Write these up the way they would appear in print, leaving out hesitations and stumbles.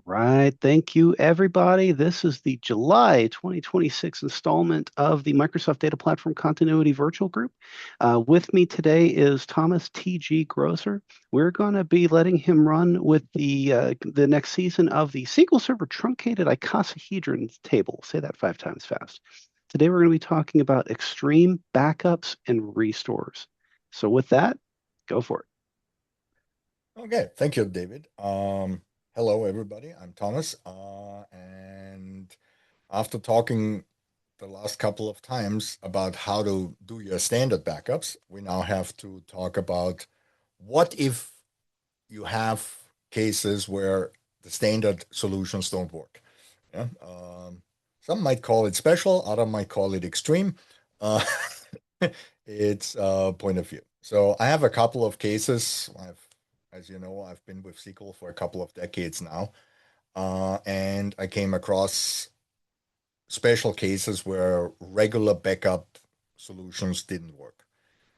Right. Thank you, everybody. This is the July 2026 installment of the Microsoft Data Platform Continuity Virtual Group. With me today is Thomas T.G. Grohser. We're going to be letting him run with the next season of the SQL Server Truncated Icosahedron table. Say that 5 times fast. Today, we're going to be talking about extreme backups and restores. So with that, go for it. Okay, thank you, David. Hello, everybody. I'm Thomas. And after talking the last couple of times about how to do your standard backups, we now have to talk about what if you have cases where the standard solutions don't work. Yeah. Some might call it special, other might call it extreme. Uh, it's a point of view. So I have a couple of cases. As you know, I've been with SQL for a couple of decades now, and I came across special cases where regular backup solutions didn't work.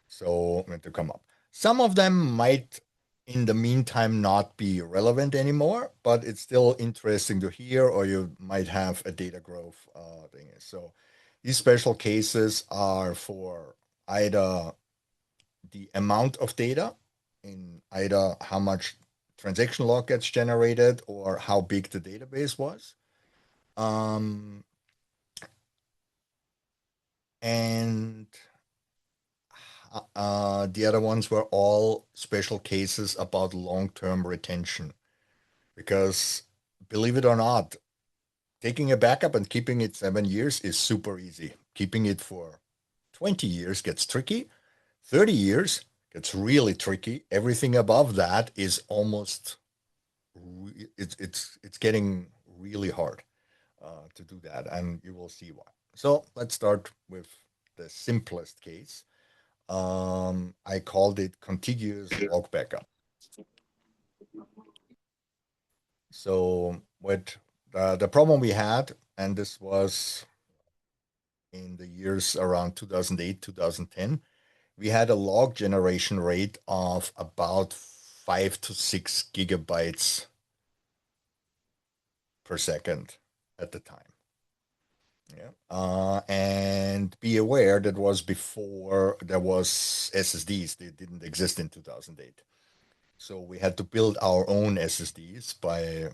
So I had to come up. Some of them might, in the meantime, not be relevant anymore, but it's still interesting to hear, or you might have a data growth thing. So these special cases are for either the amount of data in either how much transaction log gets generated or how big the database was. Um, and the other ones were all special cases about long-term retention. Because believe it or not, taking a backup and keeping it 7 years is super easy. Keeping it for 20 years gets tricky. 30 years gets really tricky. Everything above that is almost it's getting really hard to do that, and you will see why. So let's start with the simplest case. I called it contiguous log backup. So what the problem we had, and this was in the years around 2008, 2010, we had a log generation rate of about 5 to 6 gigabytes per second at the time. Yeah. And be aware that was before there was SSDs. They didn't exist in 2008. So we had to build our own SSDs by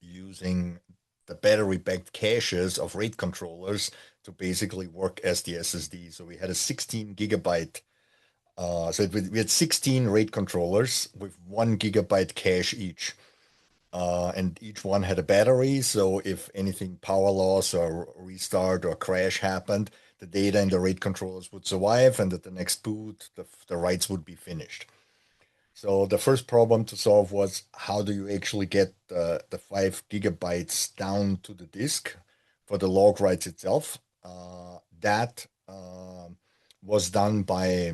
using the battery-backed caches of RAID controllers to basically work as the SSD. So we had a 16 gigabyte. We had 16 RAID controllers with 1 gigabyte cache each. And each one had a battery. So if anything power loss or restart or crash happened, the data in the RAID controllers would survive, and at the next boot, the writes would be finished. So the first problem to solve was how do you actually get the 5 gigabytes down to the disk for the log writes itself? That was done by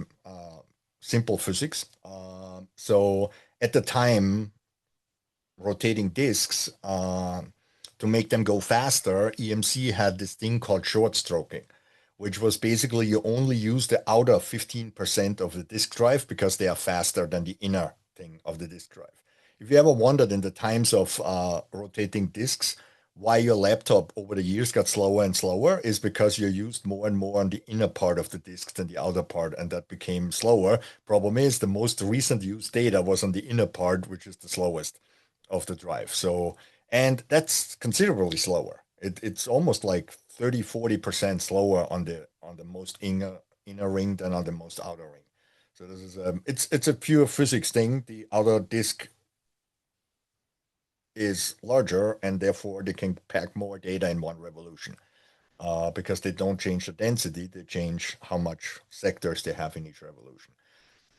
simple physics. So at the time, rotating disks to make them go faster, EMC had this thing called short stroking, which was basically you only use the outer 15% of the disk drive because they are faster than the inner thing of the disk drive. If you ever wondered in the times of rotating disks why your laptop over the years got slower and slower, is because you used more and more on the inner part of the disk than the outer part, and that became slower. Problem is, the most recent used data was on the inner part, which is the slowest of the drive. So, and that's considerably slower. It's almost like 30-40% slower on the most inner ring than on the most outer ring. So this is it's a pure physics thing. The outer disk is larger, and therefore they can pack more data in one revolution. Because they don't change the density, they change how much sectors they have in each revolution.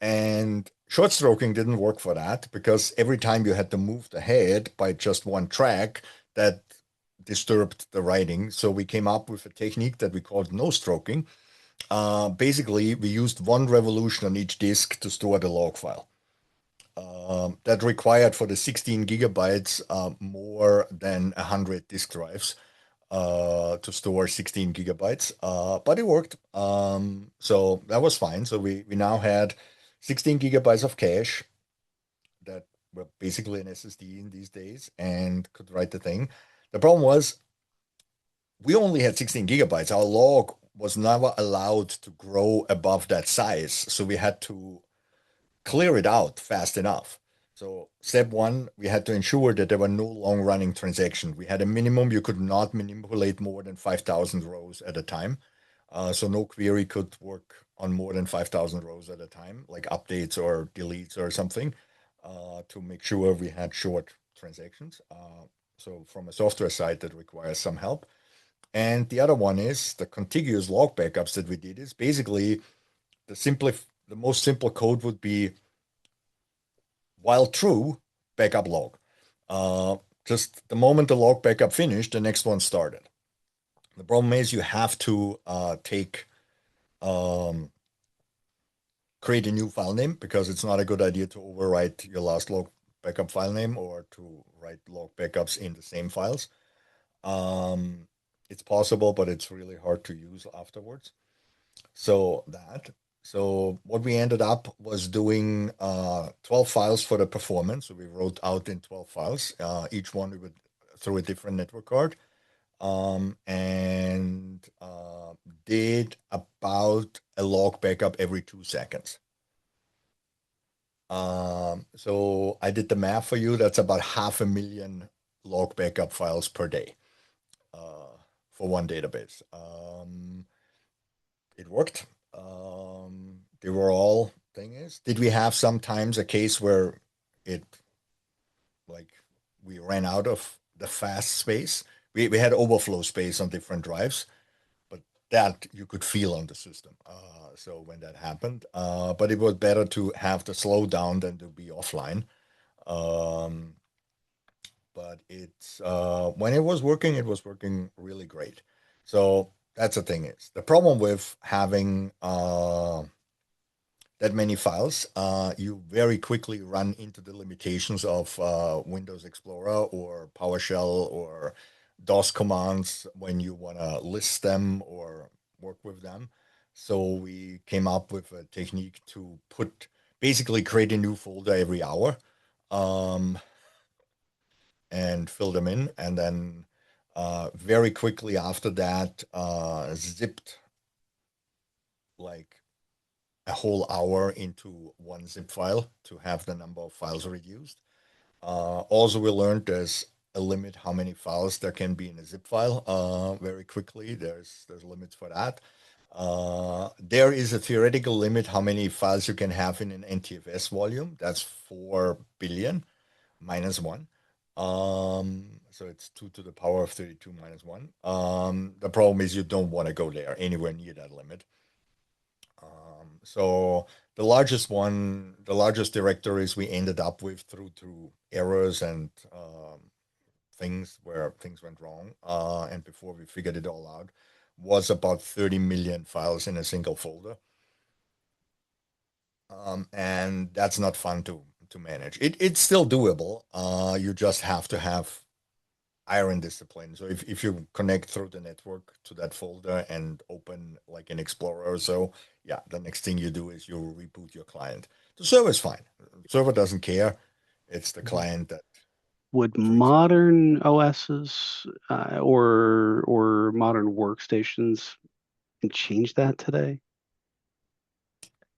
And short stroking didn't work for that because every time you had to move the head by just one track, that disturbed the writing. So we came up with a technique that we called no stroking. Basically, we used one revolution on each disk to store the log file. That required for the 16 gigabytes more than 100 disk drives to store 16 gigabytes, but it worked. So that was fine. So we now had 16 gigabytes of cache that well, basically an SSD in these days, and could write the thing. The problem was we only had 16 gigabytes. Our log was never allowed to grow above that size, so we had to clear it out fast enough. So step one, we had to ensure that there were no long-running transactions. We had a minimum. You could not manipulate more than 5,000 rows at a time. So no query could work on more than 5,000 rows at a time, like updates or deletes or something, to make sure we had short transactions. So from a software side, that requires some help. And the other one is the contiguous log backups that we did is basically the most simple code would be while true, backup log. Uh, just the moment the log backup finished, the next one started. The problem is you have to um, create a new file name because it's not a good idea to overwrite your last log backup file name or to write log backups in the same files. Um, it's possible, but it's really hard to use afterwards. So that. So what we ended up was doing 12 files for the performance. So we wrote out in 12 files. Each one we would through a different network card. And did about a log backup every 2 seconds. So I did the math for you. That's about 500,000 log backup files per day for one database. It worked. They were all thing is, did we have sometimes a case where it like we ran out of the fast space? We had overflow space on different drives, but that you could feel on the system. So when that happened, but it was better to have the slowdown than to be offline. Um, but it's when it was working really great. So that's the thing is the problem with having that many files, you very quickly run into the limitations of Windows Explorer or PowerShell or DOS commands when you want to list them or work with them. So we came up with a technique to basically create a new folder every hour um, and fill them in. And then very quickly after that, zipped like a whole hour into one zip file to have the number of files reduced. Also, we learned there's a limit how many files there can be in a zip file. Very quickly, there's limits for that. There is a theoretical limit how many files you can have in an NTFS volume. That's 4 billion minus one. So it's 2 to the power of 32 minus 1. The problem is you don't want to go there anywhere near that limit. So the largest directories we ended up with through errors and things where things went wrong, and before we figured it all out, was about 30 million files in a single folder. And that's not fun to manage. It's still doable. You just have to have iron discipline. So if you connect through the network to that folder and open like an Explorer or so, yeah, the next thing you do is you reboot your client. The server is fine. The server doesn't care. It's the client that Would freaks out. modern OSs or modern workstations change that today?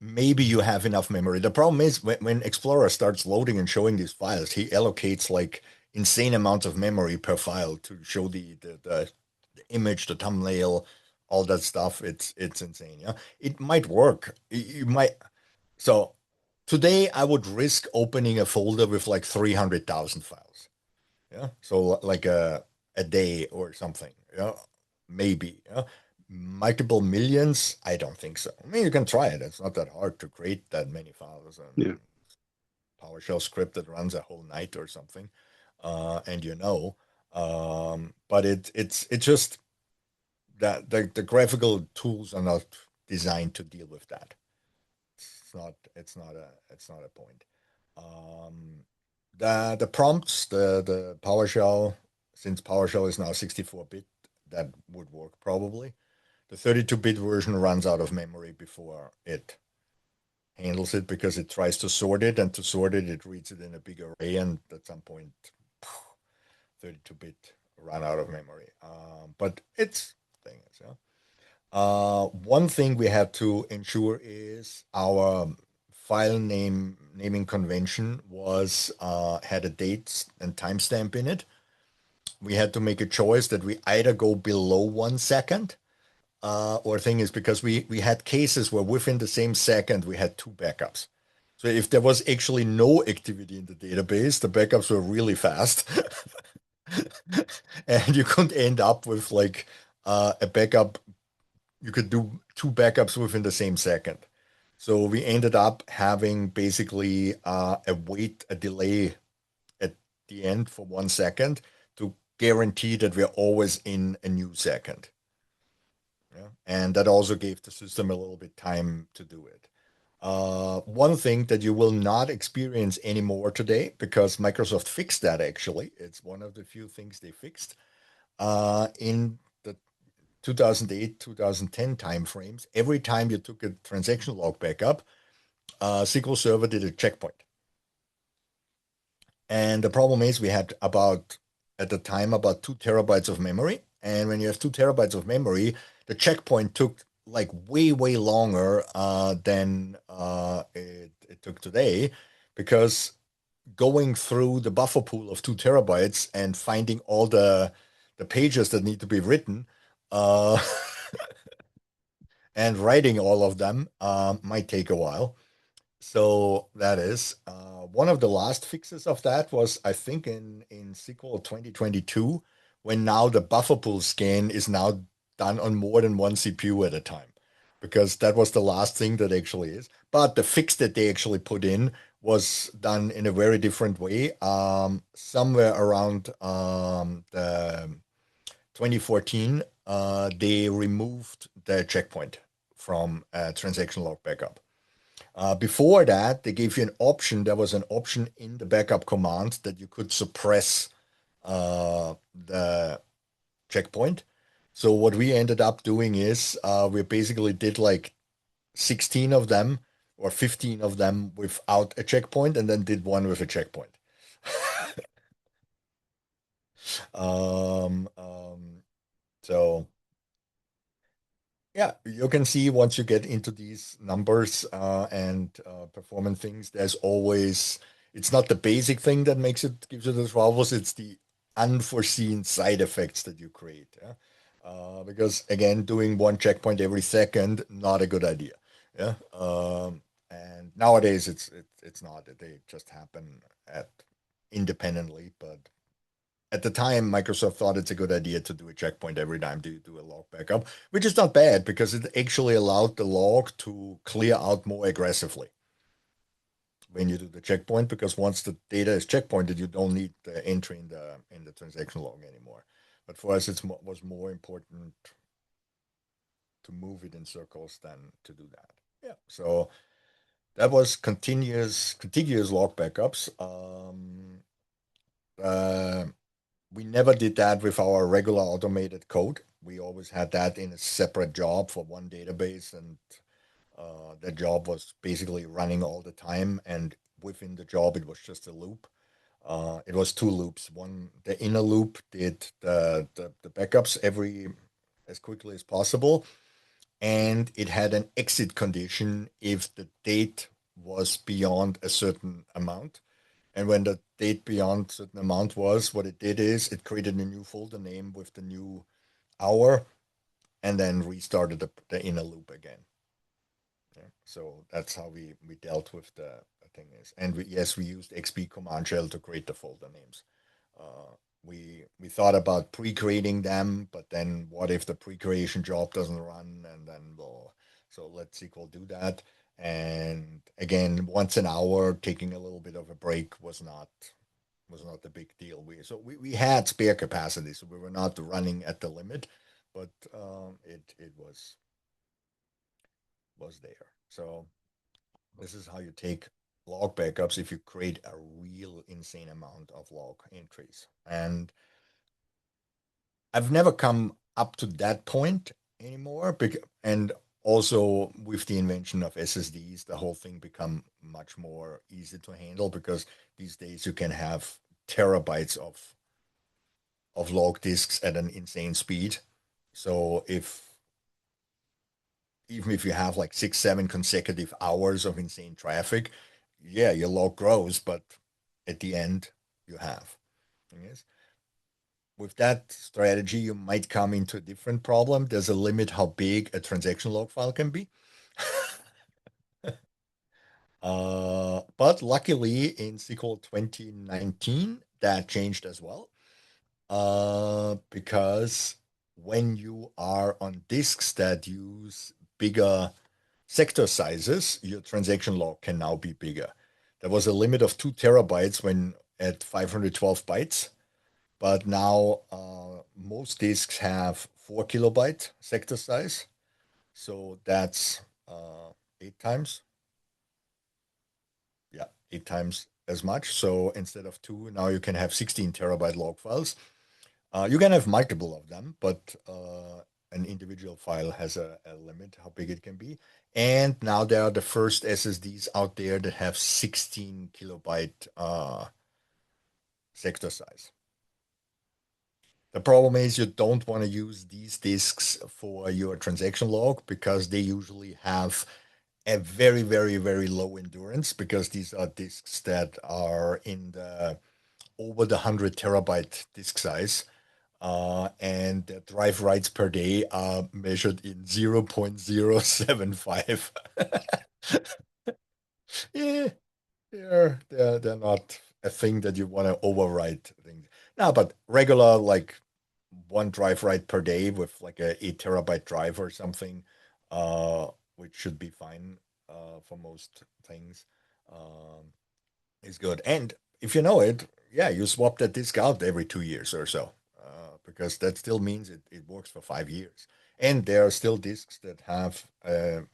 Maybe you have enough memory. The problem is when Explorer starts loading and showing these files, he allocates like insane amounts of memory per file to show the image, the thumbnail, all that stuff. It's insane. Yeah, it might work. You might. So today I would risk opening a folder with like 300,000 files. Yeah. So like a day or something. Yeah. Maybe. Yeah. Multiple millions? I don't think so. I mean, you can try it. It's not that hard to create that many files Yeah. and PowerShell script that runs a whole night or something. And you know, but it's just that the graphical tools are not designed to deal with that. It's not a point. Um, the prompts, the PowerShell, since PowerShell is now 64-bit, that would work probably. The 32-bit version runs out of memory before it handles it because it tries to sort it, and to sort it, it reads it in a big array, and at some point, 32-bit run out of memory. But it's things. Yeah. One thing we had to ensure is our file naming convention was had a date and timestamp in it. We had to make a choice that we either go below 1 second, or thing is because we had cases where within the same second we had two backups. So if there was actually no activity in the database, the backups were really fast, and you could end up with like a backup. You could do two backups within the same second. So we ended up having basically a delay at the end for 1 second to guarantee that we're always in a new second. Yeah. And that also gave the system a little bit time to do it. One thing that you will not experience anymore today, because Microsoft fixed that actually, it's one of the few things they fixed in the 2008, 2010 timeframes. Every time you took a transaction log backup, SQL Server did a checkpoint. And the problem is we had at the time, about 2 terabytes of memory. And when you have 2 terabytes of memory, the checkpoint took like way, way longer than it took today, because going through the buffer pool of 2 terabytes and finding all the pages that need to be written uh, and writing all of them might take a while. So that is one of the last fixes of that was, I think, in SQL 2022, when now the buffer pool scan is now done on more than one CPU at a time, because that was the last thing that actually is. But the fix that they actually put in was done in a very different way. Somewhere around the 2014, they removed the checkpoint from transaction log backup. Before that, they gave you an option. There was an option in the backup command that you could suppress the checkpoint. So what we ended up doing is we basically did like 16 of them or 15 of them without a checkpoint, and then did one with a checkpoint. Um, um, so yeah, you can see once you get into these numbers and performance things, there's always, it's not the basic thing that makes it, gives you the troubles, it's the unforeseen side effects that you create. Yeah? Because again, doing one checkpoint every second, not a good idea. Yeah. And nowadays it's not, they just happen at independently, but at the time, Microsoft thought it's a good idea to do a checkpoint every time you do a log backup, which is not bad because it actually allowed the log to clear out more aggressively when you do the checkpoint. Because once the data is checkpointed, you don't need the entry in the transaction log anymore. But for us, it was more important to move it in circles than to do that. Yeah. So that was contiguous log backups. Uh, we never did that with our regular automated code. We always had that in a separate job for one database, and that job was basically running all the time. And within the job, it was just a loop. It was two loops. One, the inner loop did the backups every as quickly as possible, and it had an exit condition if the date was beyond a certain amount. And when the date beyond certain amount was, what it did is it created a new folder name with the new hour, and then restarted the inner loop again. Yeah. So that's how we dealt with the thing is. And yes, we used XP command shell to create the folder names. We thought about pre-creating them, but then what if the pre-creation job doesn't run, and then so let SQL do that. And again, once an hour, taking a little bit of a break was not the big deal. We had spare capacity, so we were not running at the limit, but it was there. So this is how you take log backups if you create a real insane amount of log entries. And I've never come up to that point anymore. And Also, with the invention of SSDs, the whole thing become much more easy to handle because these days you can have terabytes of log disks at an insane speed. So even if you have like 6, 7 consecutive hours of insane traffic, yeah, your log grows, but at the end you have. Yes. With that strategy, you might come into a different problem. There's a limit how big a transaction log file can be. But luckily in SQL 2019, that changed as well. Because when you are on disks that use bigger sector sizes, your transaction log can now be bigger. There was a limit of 2 terabytes when at 512 bytes, but now most disks have 4 kilobyte sector size. So that's 8 times. Yeah, 8 times as much. So instead of 2, now you can have 16 terabyte log files. You can have multiple of them, but an individual file has a limit how big it can be. And now there are the first SSDs out there that have 16 kilobyte sector size. The problem is you don't want to use these disks for your transaction log because they usually have a very, very, very low endurance because these are disks that are in the over the 100 terabyte disk size. And the drive writes per day are measured in 0.075. Yeah, they're not a thing that you want to overwrite things. No, but regular like one drive write per day with like a 8 terabyte drive or something, uh, which should be fine for most things, um, is good. And if you know it, yeah, you swap that disk out every 2 years or so, because that still means it works for 5 years. And there are still disks that have a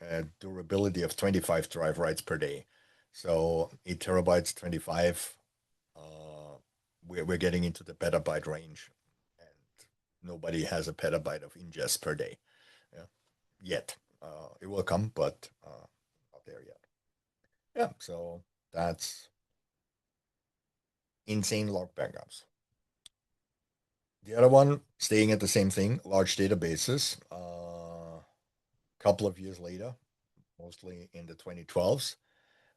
durability of 25 drive writes per day. So 8 terabytes, 25, uh, we're getting into the petabyte range. And nobody has a petabyte of ingest per day, yeah, yet. It will come, but not there yet. Yeah, so that's insane log backups. The other one, staying at the same thing, large databases. A couple of years later, mostly in the 2012s,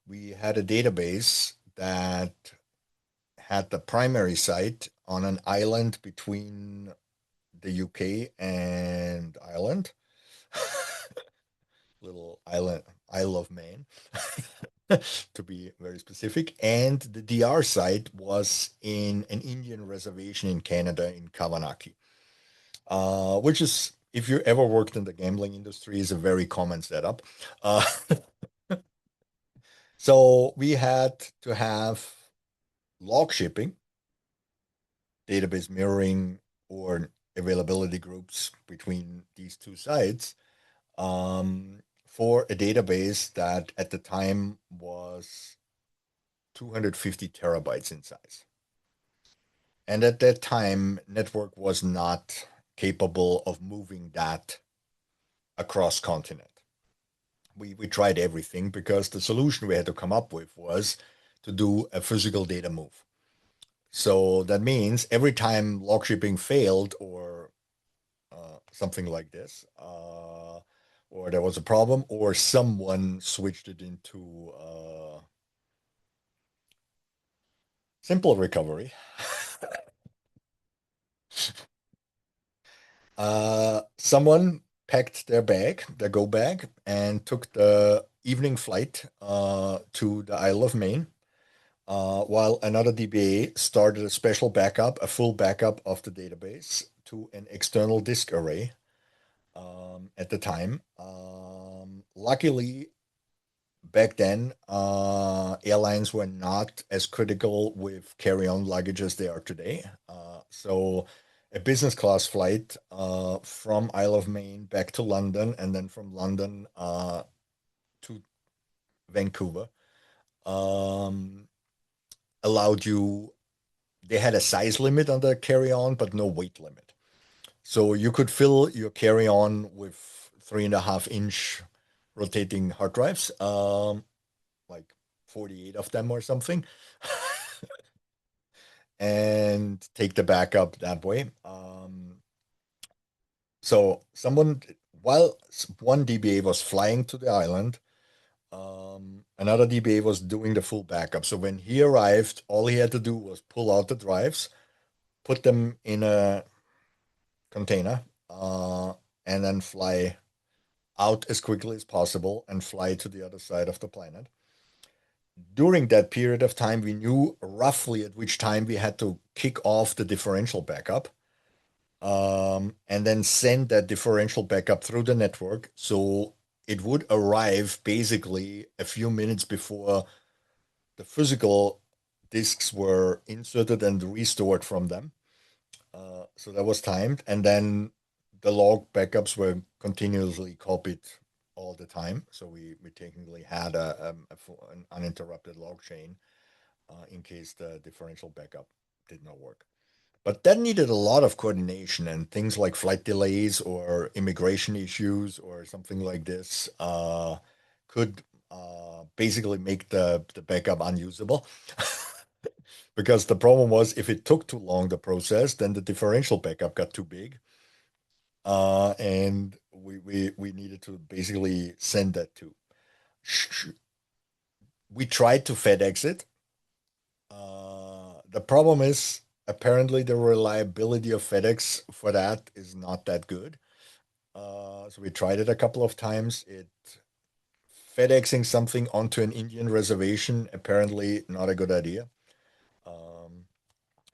we had a database that had the primary site on an island between the UK and Ireland, little island, Isle of Man, to be very specific. And the DR site was in an Indian reservation in Canada in Kavanaki, which is, if you ever worked in the gambling industry, is a very common setup. Uh, so we had to have log shipping, database mirroring, or availability groups between these two sites for a database that at the time was 250 terabytes in size. And at that time, network was not capable of moving that across continent. We tried everything because the solution we had to come up with was to do a physical data move. So that means every time log shipping failed or something like this, or there was a problem, or someone switched it into simple recovery, someone packed their bag, their go bag, and took the evening flight to the Isle of Man, while another DBA started a special backup, a full backup of the database to an external disk array at the time. Luckily, back then, airlines were not as critical with carry-on luggage as they are today. So a business class flight from Isle of Man back to London and then from London to Vancouver um, allowed you, they had a size limit on the carry-on, but no weight limit. So you could fill your carry-on with 3.5 inch rotating hard drives, like 48 of them or something, and take the backup that way. So while one DBA was flying to the island, another DBA was doing the full backup. So when he arrived, all he had to do was pull out the drives, put them in a container, and then fly out as quickly as possible and fly to the other side of the planet. During that period of time, we knew roughly at which time we had to kick off the differential backup, and then send that differential backup through the network. So it would arrive basically a few minutes before the physical disks were inserted and restored from them. So that was timed. And then the log backups were continuously copied all the time. So we technically had an uninterrupted log chain in case the differential backup did not work. But that needed a lot of coordination, and things like flight delays or immigration issues or something like this could basically make the backup unusable. Because the problem was if it took too long, the process, then the differential backup got too big. And we needed to basically send that to. We tried to FedEx it. The problem is apparently the reliability of FedEx for that is not that good. So we tried it a couple of times. FedExing something onto an Indian reservation apparently not a good idea. Um,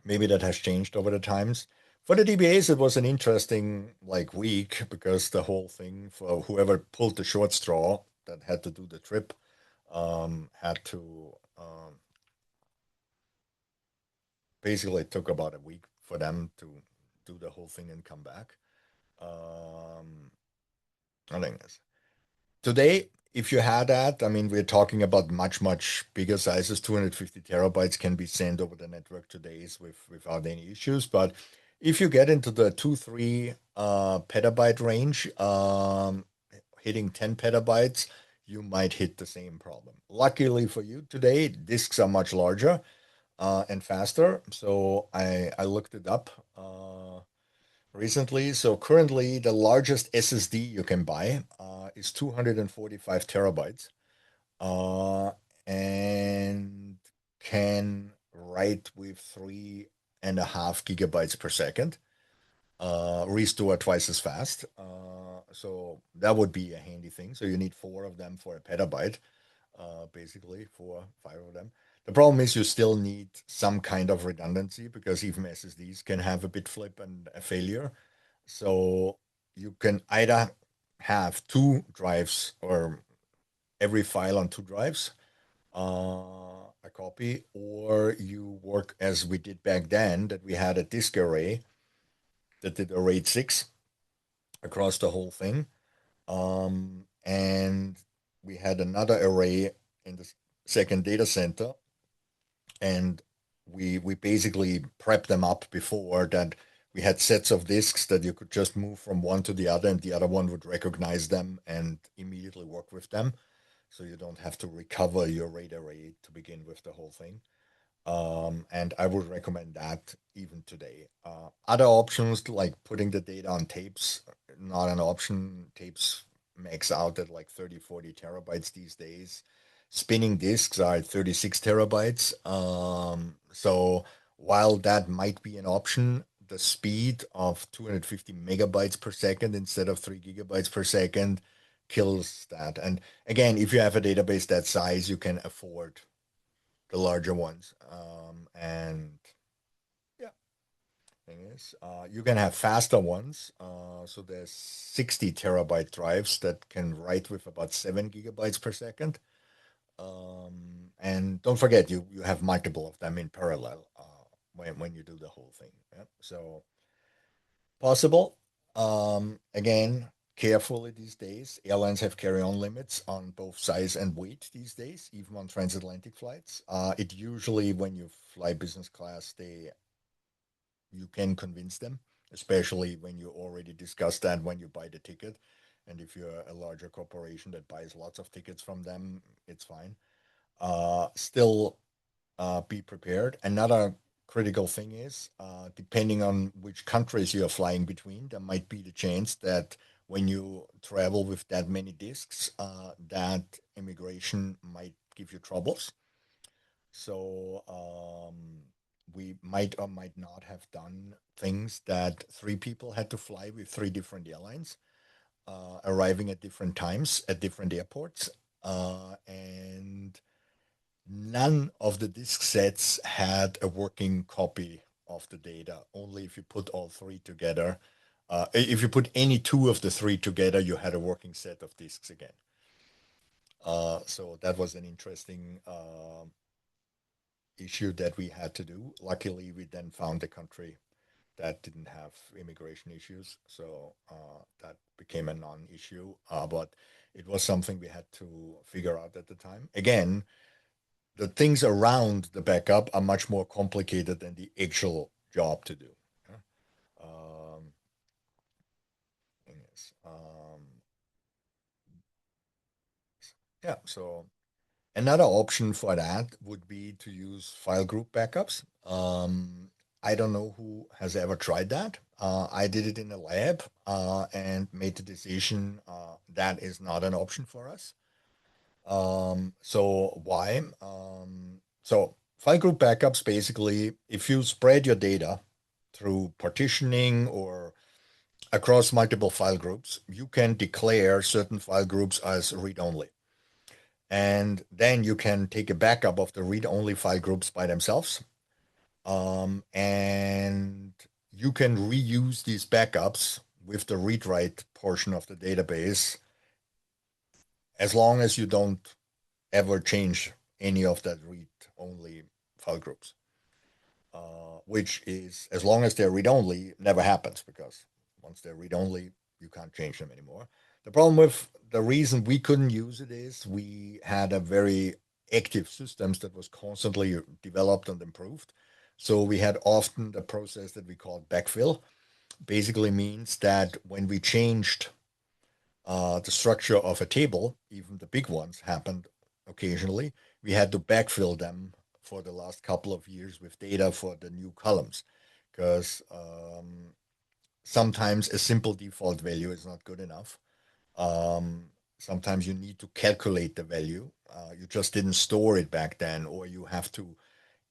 Maybe that has changed over the times. For the DBAs, it was an interesting week because the whole thing for whoever pulled the short straw that had to do the trip had to basically it took about a week for them to do the whole thing and come back. Um, I think this. Today, if you had that, I mean, we're talking about much, much bigger sizes. 250 terabytes can be sent over the network today without any issues. But if you get into the 2, 3 petabyte range, hitting 10 petabytes, you might hit the same problem. Luckily for you today, disks are much larger and faster. So I looked it up recently. So currently, the largest SSD you can buy is 245 terabytes, uh, and can write with 3.5 gigabytes per second. Restore twice as fast. So that would be a handy thing. So you need 4 of them for a petabyte, basically 4, 5 of them. The problem is you still need some kind of redundancy because even SSDs can have a bit flip and a failure. So you can either have 2 drives or every file on 2 drives, a copy, or you work as we did back then, that we had a disk array that did a RAID 6 across the whole thing. And we had another array in the second data center, and we basically prepped them up before that. We had sets of disks that you could just move from one to the other, and the other one would recognize them and immediately work with them. So you don't have to recover your RAID array to begin with the whole thing. And I would recommend that even today. Other options like putting the data on tapes, not an option. Tapes max out at like 30, 40 terabytes these days. Spinning disks are at 36 terabytes. So while that might be an option, the speed of 250 megabytes per second instead of 3 gigabytes per second kills that. And again, if you have a database that size, you can afford the larger ones. And yeah, thing is, you can have faster ones. So there's 60 terabyte drives that can write with about 7 gigabytes per second. And don't forget, you have multiple of them in parallel when you do the whole thing. Yeah? So possible. Again, carefully these days. Airlines have carry-on limits on both size and weight these days, even on transatlantic flights. It usually, when you fly business class, you can convince them, especially when you already discussed that when you buy the ticket. And if you're a larger corporation that buys lots of tickets from them, it's fine. Still be prepared. Another critical thing is, depending on which countries you're flying between, there might be the chance that when you travel with that many disks, that immigration might give you troubles. So we might or might not have done things that three people had to fly with three different airlines, arriving at different times at different airports, and none of the disk sets had a working copy of the data. Only if you put all three together, if you put any two of the three together, you had a working set of disks again. So that was an interesting issue that we had to do. Luckily, we then found a country that didn't have immigration issues, so that became a non-issue. But it was something we had to figure out at the time. Again, the things around the backup are much more complicated than the actual job to do. Um, yes. Yeah. So another option for that would be to use file group backups. I don't know who has ever tried that. I did it in a lab and made the decision that is not an option for us. So why? So file group backups basically, if you spread your data through partitioning or across multiple file groups, you can declare certain file groups as read-only. And then you can take a backup of the read-only file groups by themselves. And you can reuse these backups with the read-write portion of the database as long as you don't ever change any of that read-only file groups, which is, as long as they're read-only, never happens, because once they're read-only, you can't change them anymore. The problem with the reason we couldn't use it is we had a very active systems that was constantly developed and improved. So we had often the process that we called backfill. Basically means that when we changed the structure of a table, even the big ones happened occasionally, we had to backfill them for the last couple of years with data for the new columns, because sometimes a simple default value is not good enough. Um, Sometimes you need to calculate the value. You just didn't store it back then, or you have to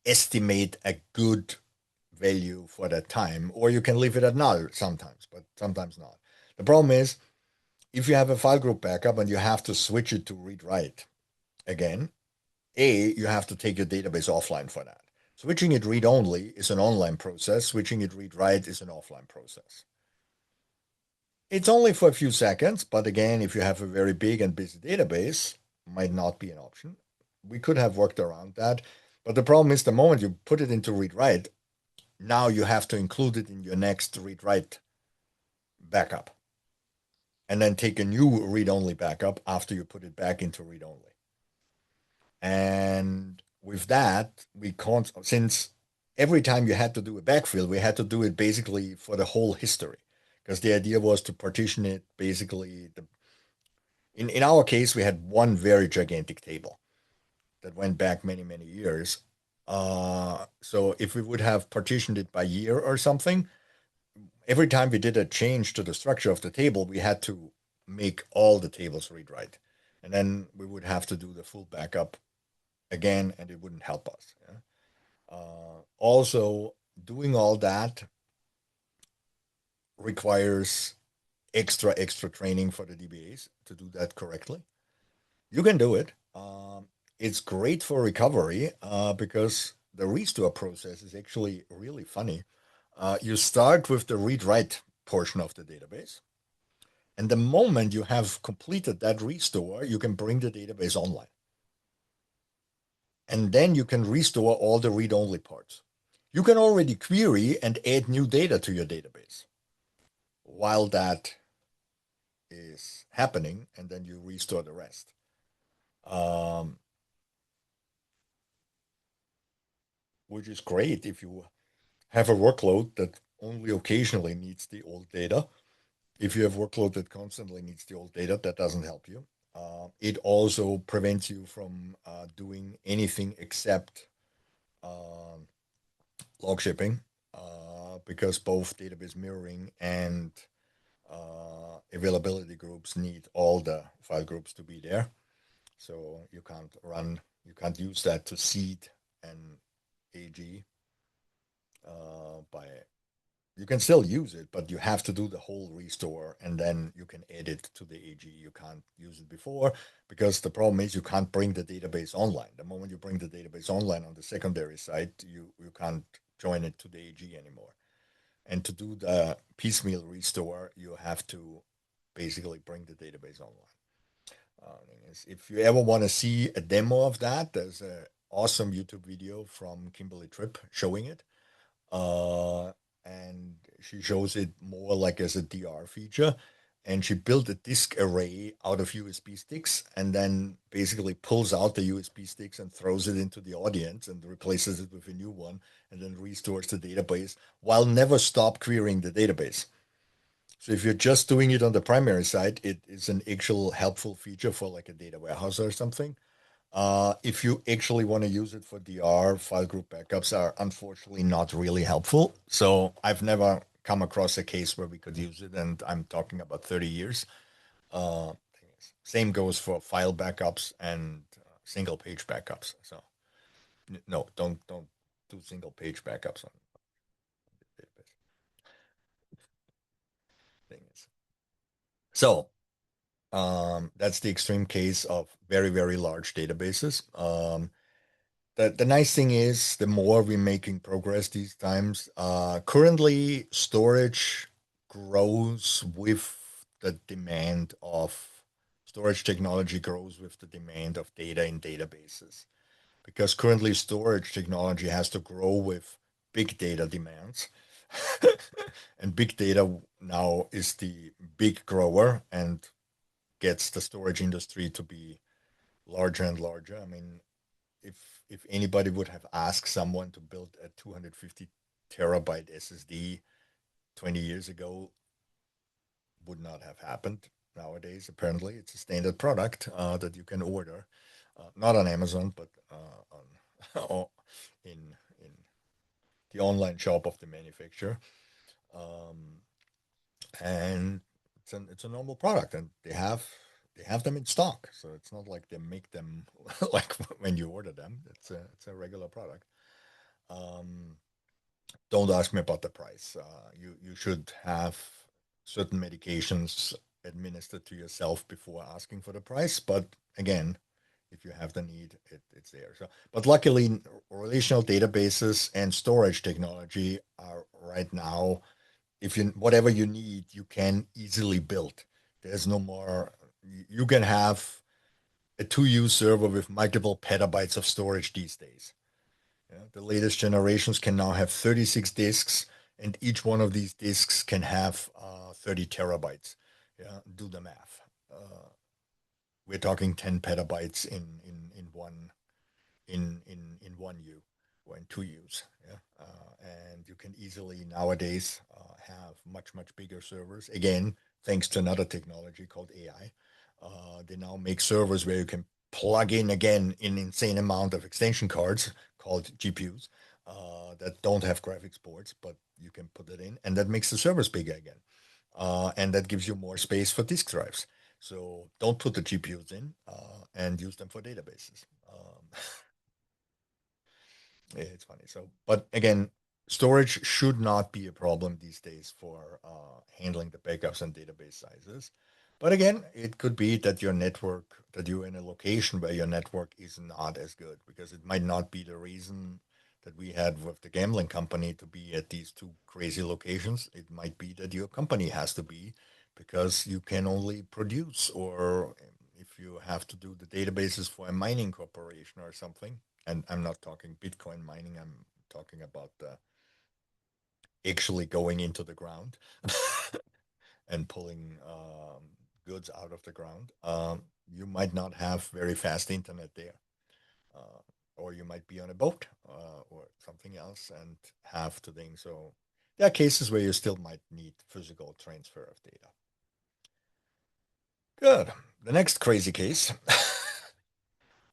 estimate a good value for that time, or you can leave it at null sometimes, but sometimes not. The problem is, if you have a file group backup and you have to switch it to read write again, you have to take your database offline for that. Switching it read only is an online process. Switching it read write is an offline process. It's only for a few seconds, but again, if you have a very big and busy database, might not be an option. We could have worked around that, but the problem is the moment you put it into read write, now you have to include it in your next read write backup, and then take a new read only backup after you put it back into read only. And with that, we can't, since every time you had to do a backfill, we had to do it basically for the whole history. Because the idea was to partition it basically. In our case, we had one very gigantic table that went back many, many years. So if we would have partitioned it by year or something, every time we did a change to the structure of the table, we had to make all the tables read write. And then we would have to do the full backup again, and it wouldn't help us. Yeah? Also, doing all that requires extra training for the DBAs to do that correctly. You can do it. It's great for recovery because the restore process is actually really funny. You start with the read write portion of the database. And the moment you have completed that restore, you can bring the database online. And then you can restore all the read-only parts. You can already query and add new data to your database while that is happening, and then you restore the rest. Um, which is great if you have a workload that only occasionally needs the old data. If you have workload that constantly needs the old data, that doesn't help you. It also prevents you from doing anything except uh, log shipping, because both database mirroring and availability groups need all the file groups to be there. So you can't use that to seed an AG by you can still use it, but you have to do the whole restore and then you can add it to the AG. You can't use it before because the problem is you can't bring the database online. The moment you bring the database online on the secondary side, you can't join it to the AG anymore. And to do the piecemeal restore, you have to basically bring the database online. If you ever want to see a demo of that, there's an awesome YouTube video from Kimberly Tripp showing it. Uh, and she shows it more like as a DR feature. And she built a disk array out of USB sticks and then basically pulls out the USB sticks and throws it into the audience and replaces it with a new one and then restores the database while never stop querying the database. So if you're just doing it on the primary side, it is an actual helpful feature for like a data warehouse or something. If you actually want to use it for DR, file group backups are unfortunately not really helpful. So I've never come across a case where we could use it, and I'm talking about 30 years. Uh, Same goes for file backups and single page backups. So no, don't do single page backups on the database. Thing is. So that's the extreme case of very, very large databases. The nice thing is the more we're making progress these times, currently storage grows with the demand of storage technology grows with the demand of data in databases because currently storage technology has to grow with big data demands. And big data now is the big grower and gets the storage industry to be larger and larger. I mean, if if anybody would have asked someone to build a 250 terabyte SSD 20 years ago, would not have happened. Nowadays, apparently, it's a standard product that you can order, not on Amazon, but on in the online shop of the manufacturer. Um, and it's a normal product, and they have them in stock, so it's not like they make them like when you order them. It's a regular product. Um, don't ask me about the price. You should have certain medications administered to yourself before asking for the price. But again, if you have the need, it's there. So, but luckily, relational databases and storage technology are right now. If you whatever you need, you can easily build. There's no more. You can have a 2U server with multiple petabytes of storage these days. Yeah, the latest generations can now have 36 disks, and each one of these disks can have 30 terabytes. Yeah, do the math. We're talking 10 petabytes in one in one U or in two U's. Yeah, and you can easily nowadays have much bigger servers. Again, thanks to another technology called AI, they now make servers where you can plug in again an insane amount of extension cards called GPUs that don't have graphics boards, but you can put it in, and that makes the servers bigger again, and that gives you more space for disk drives. So don't put the GPUs in and use them for databases. It's funny. So, but again, storage should not be a problem these days for handling the backups and database sizes. But again, it could be that your network, that you're in a location where your network is not as good, because it might not be the reason that we had with the gambling company to be at these two crazy locations. It might be that your company has to be because you can only produce, or if you have to do the databases for a mining corporation or something, and I'm not talking Bitcoin mining. I'm talking about actually going into the ground and pulling goods out of the ground. You might not have very fast internet there, uh, or you might be on a boat or something else and have to thing. So there are cases where you still might need physical transfer of data. Good. The next crazy case.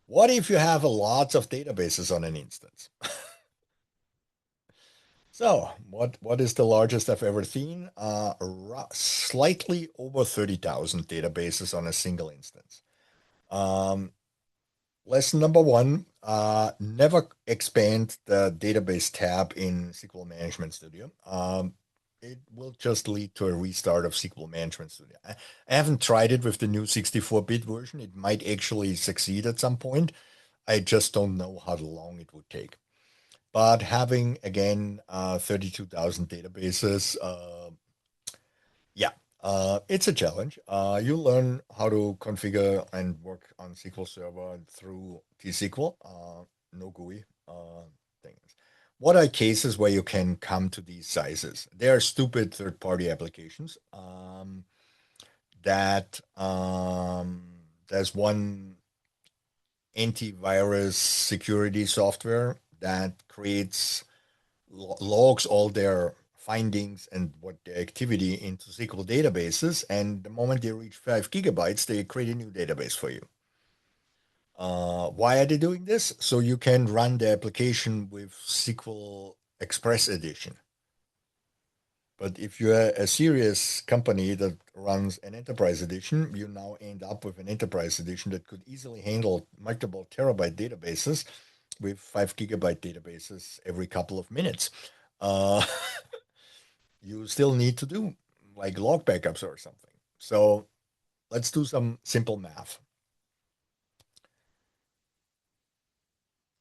What if you have a lots of databases on an instance? So, what is the largest I've ever seen? Slightly over 30,000 databases on a single instance. Um, Lesson number one, never expand the database tab in SQL Management Studio. It will just lead to a restart of SQL Management Studio. I haven't tried it with the new 64-bit version. It might actually succeed at some point. I just don't know how long it would take. But having, again, 32,000 databases, yeah, it's a challenge. You learn how to configure and work on SQL Server through T-SQL, no GUI things. What are cases where you can come to these sizes? There are stupid third-party applications that there's one antivirus security software that creates logs all their findings and what their activity into SQL databases. And the moment they reach 5 GB, they create a new database for you. Why are they doing this? So you can run the application with SQL Express Edition. But if you're a serious company that runs an enterprise edition, you now end up with an enterprise edition that could easily handle multiple terabyte databases with 5 GB databases every couple of minutes. Uh, you still need to do like log backups or something. So let's do some simple math.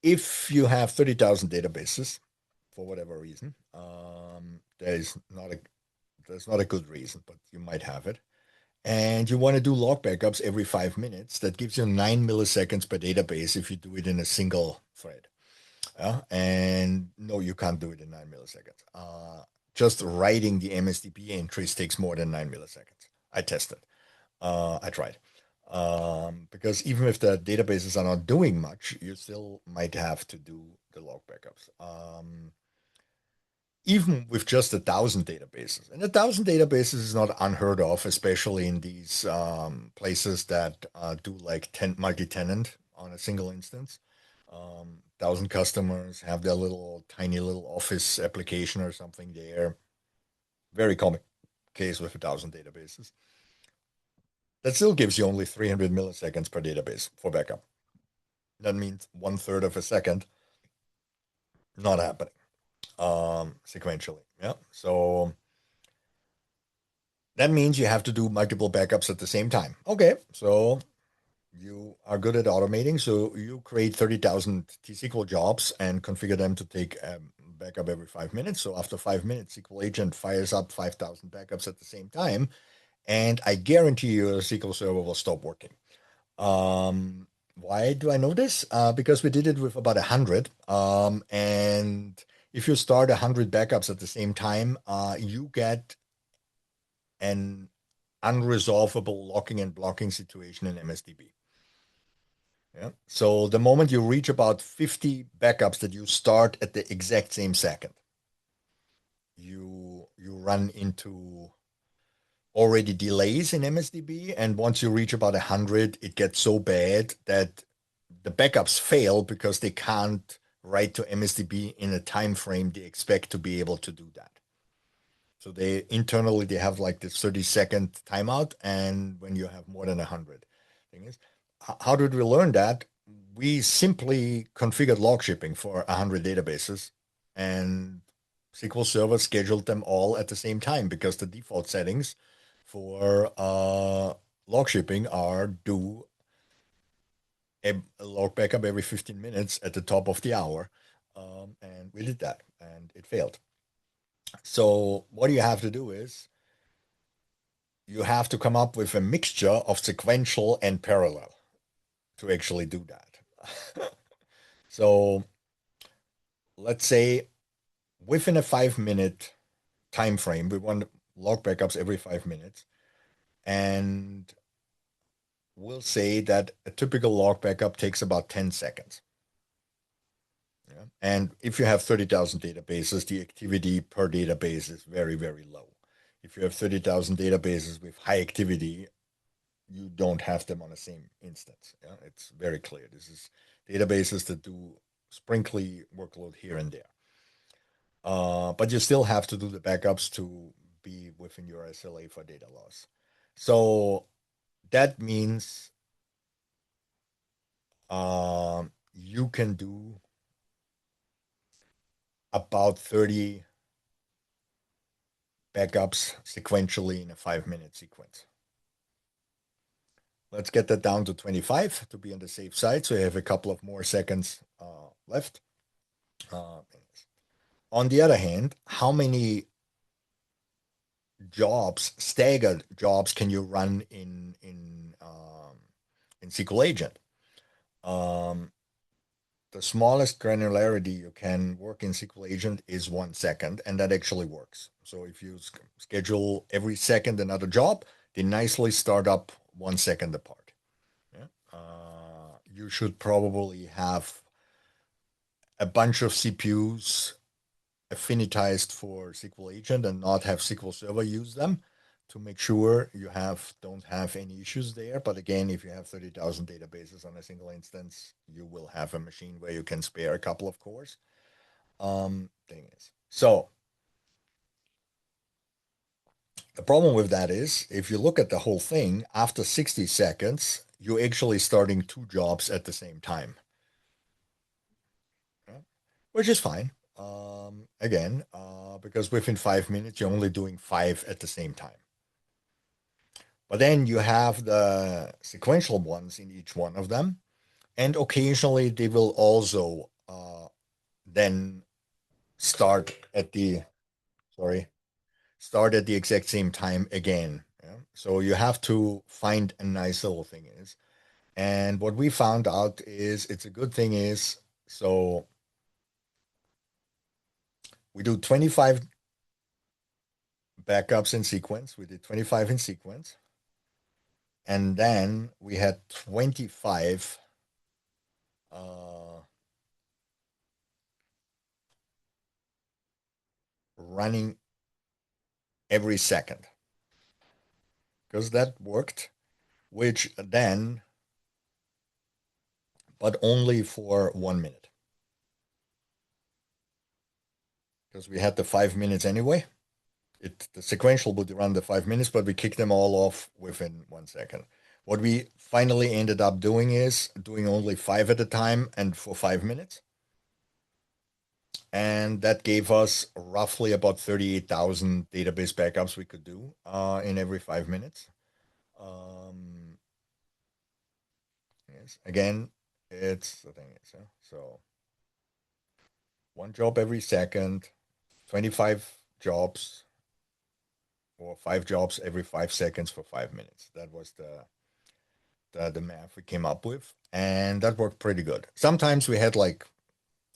If you have 30,000 databases, for whatever reason, there's not a good reason, but you might have it. And you want to do log backups every 5 minutes. That gives you 9 milliseconds per database if you do it in a single thread. And no, you can't do it in 9 milliseconds. Just writing the MSDB entries takes more than 9 milliseconds. I tested. I tried. Because even if the databases are not doing much, you still might have to do the log backups. Even with just 1,000 databases. And 1,000 databases is not unheard of, especially in these places that do like multi-tenant on a single instance. 1,000 customers have their little tiny little office application or something there. Very common case with 1,000 databases. That still gives you only 300 milliseconds per database for backup. That means 1/3 of a second not happening sequentially. Yeah. So that means you have to do multiple backups at the same time. Okay. So you are good at automating. So you create 30,000 T-SQL jobs and configure them to take a backup every 5 minutes. So after 5 minutes, SQL agent fires up 5,000 backups at the same time. And I guarantee you the SQL Server will stop working. Why do I know this? Because we did it with about 100. And if you start 100 backups at the same time, you get an unresolvable locking and blocking situation in MSDB. Yeah. So the moment you reach about 50 backups that you start at the exact same second, you run into already delays in MSDB, and once you reach about 100, it gets so bad that the backups fail because they can't write to MSDB in a time frame they expect to be able to do that. So they internally they have like this 30-second timeout, and when you have more than 100, thing is, how did we learn that? We simply configured log shipping for 100 databases, and SQL Server scheduled them all at the same time because the default settings for log shipping are do a log backup every 15 minutes at the top of the hour. And we did that, and it failed. So what you have to do is you have to come up with a mixture of sequential and parallel to actually do that. So let's say within a 5 minute time frame, we want log backups every 5 minutes. And we'll say that a typical log backup takes about 10 seconds. Yeah. And if you have 30,000 databases, the activity per database is very, very low. If you have 30,000 databases with high activity, you don't have them on the same instance. Yeah? It's very clear. This is databases that do sprinkly workload here and there. But you still have to do the backups to be within your SLA for data loss. So that means you can do about 30 backups sequentially in a 5-minute sequence. Let's get that down to 25 to be on the safe side. So you have a couple of more seconds left. On the other hand, how many jobs, staggered jobs, can you run in SQL Agent? The smallest granularity you can work in SQL Agent is 1 second, and that actually works. So if you schedule every second another job, they nicely start up 1 second apart. Yeah? You should probably have a bunch of CPUs affinitized for SQL Agent and not have SQL Server use them to make sure you don't have any issues there. But again, if you have 30,000 databases on a single instance, you will have a machine where you can spare a couple of cores. So the problem with that is if you look at the whole thing, after 60 seconds, you're actually starting 2 jobs at the same time, yeah, which is fine. Again, because within 5 minutes, you're only doing 5 at the same time. But then you have the sequential ones in each one of them. And occasionally they will also then start at the, sorry, start at the exact same time again. Yeah? So you have to find a nice little thing is. And what we found out is it's a good thing is, so we do 25 backups in sequence. We did 25 in sequence. And then we had 25 running every second because that worked, which then, but only for 1 minute because we had the 5 minutes anyway. The sequential would run the 5 minutes, but we kicked them all off within 1 second. What we finally ended up doing is doing only 5 at a time and for 5 minutes. And that gave us roughly about 38,000 database backups we could do in every 5 minutes. Yes. Again, it's the thing is, so 1 job every second, 25 jobs or 5 jobs every 5 seconds for 5 minutes. That was the math we came up with, and that worked pretty good. Sometimes we had like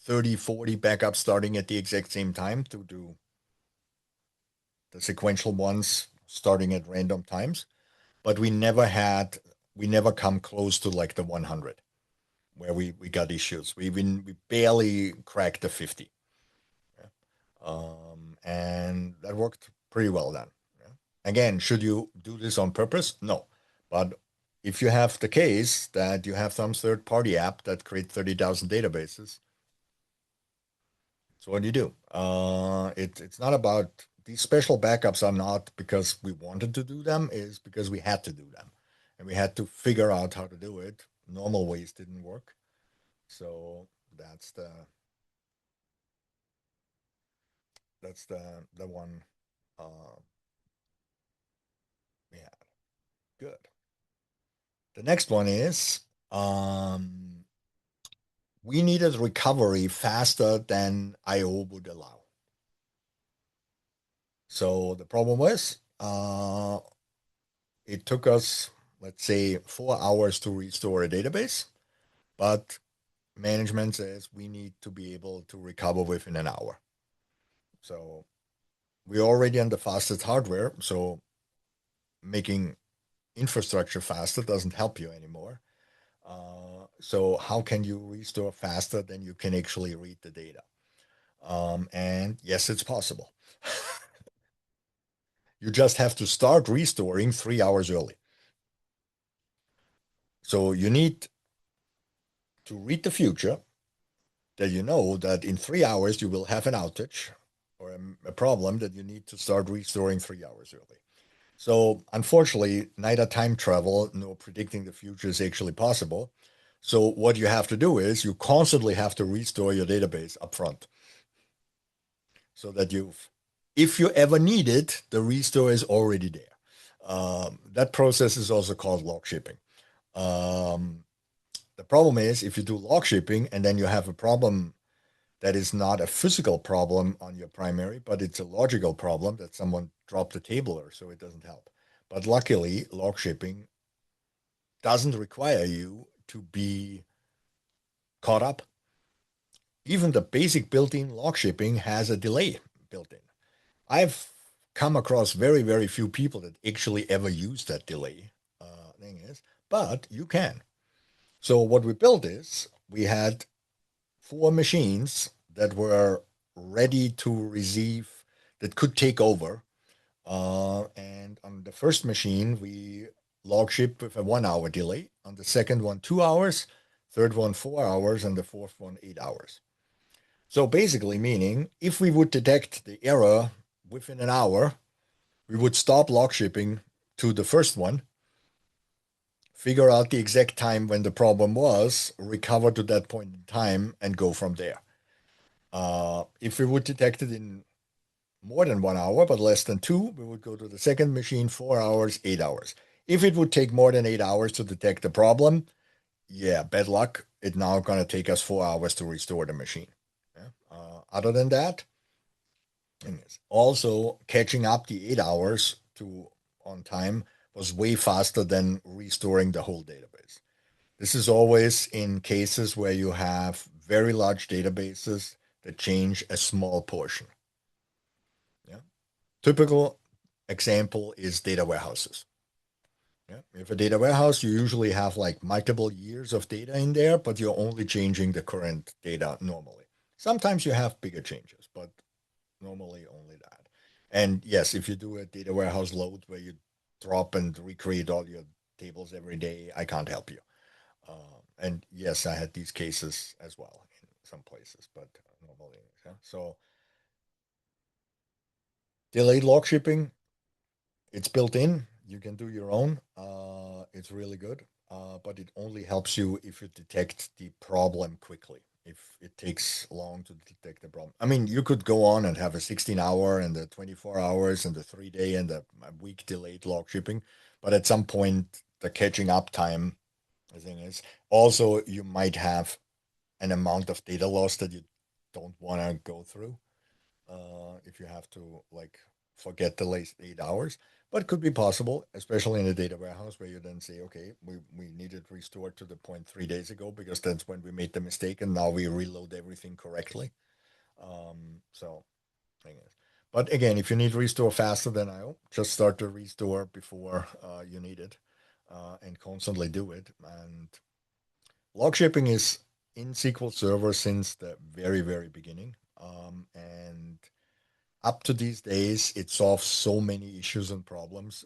30, 40 backups starting at the exact same time to do the sequential ones starting at random times, but we never come close to like the 100 where we got issues. We barely cracked the 50. And that worked pretty well then. Yeah. Again, should you do this on purpose? No. But if you have the case that you have some third-party app that creates 30,000 databases, so what do you do? It's not about these special backups are not because we wanted to do them, is because we had to do them. And we had to figure out how to do it. Normal ways didn't work. So that's the one yeah, good. The next one is we needed recovery faster than IO would allow. So the problem was it took us, let's say, 4 hours to restore a database, but management says we need to be able to recover within an hour. So we're already on the fastest hardware, so making infrastructure faster doesn't help you anymore. So how can you restore faster than you can actually read the data? And yes, it's possible. You just have to start restoring 3 hours early. So you need to read the future, that you know that in 3 hours you will have an outage or a problem that you need to start restoring 3 hours early. So unfortunately, neither time travel nor predicting the future is actually possible. So what you have to do is you constantly have to restore your database upfront so that if you ever need it, the restore is already there. That process is also called log shipping. Um, the problem is if you do log shipping and then you have a problem that is not a physical problem on your primary, but it's a logical problem that someone dropped a table or so it doesn't help. But luckily, log shipping doesn't require you to be caught up. Even the basic built-in log shipping has a delay built in. I've come across very, very few people that actually ever use that delay thing is, but you can. So what we built is we had 4 machines that were ready to receive, that could take over. And on the first machine, we log ship with a 1 hour delay. On the second one, 2 hours, third one, 4 hours, and the fourth one, 8 hours. So basically, meaning if we would detect the error within an hour, we would stop log shipping to the first one, figure out the exact time when the problem was, recover to that point in time, and go from there. If we would detect it in more than 1 hour, but less than two, we would go to the second machine, 4 hours, 8 hours. If it would take more than 8 hours to detect the problem, yeah, bad luck. It's now going to take us 4 hours to restore the machine. Yeah. Other than that, also catching up the 8 hours to on time was way faster than restoring the whole database. This is always in cases where you have very large databases that change a small portion. Yeah. Typical example is data warehouses. Yeah. If a data warehouse, you usually have like multiple years of data in there, but you're only changing the current data normally. Sometimes you have bigger changes, but normally only that. And yes, if you do a data warehouse load where you drop and recreate all your tables every day, I can't help you. And yes, I had these cases as well in some places, but normally, yeah. So delayed log shipping, it's built in. You can do your own. It's really good, but it only helps you if you detect the problem quickly. If it takes long to detect the problem, I mean, you could go on and have a 16-hour and a 24 hours and a 3 day and a week delayed log shipping, but at some point, the catching up time, the thing is, also you might have an amount of data loss that you don't want to go through if you have to like forget the last 8 hours. But it could be possible, especially in a data warehouse where you then say, okay, we need it restored to the point 3 days ago because that's when we made the mistake and now we reload everything correctly. So, I guess. But again, if you need restore faster than I just start the restore before you need it and constantly do it. And log shipping is in SQL Server since the very, very beginning. And up to these days, it solves so many issues and problems.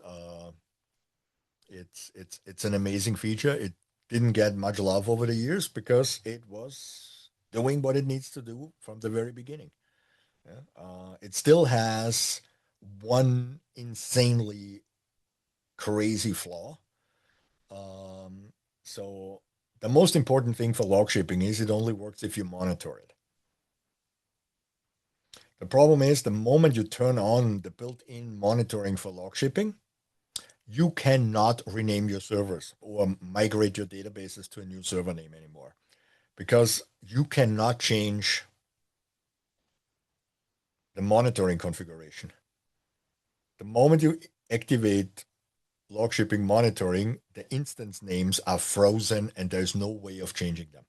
It's an amazing feature. It didn't get much love over the years because it was doing what it needs to do from the very beginning. Yeah? It still has one insanely crazy flaw. Um, so the most important thing for log shipping is it only works if you monitor it. The problem is the moment you turn on the built-in monitoring for log shipping, you cannot rename your servers or migrate your databases to a new server name anymore because you cannot change the monitoring configuration. The moment you activate log shipping monitoring, the instance names are frozen and there's no way of changing them.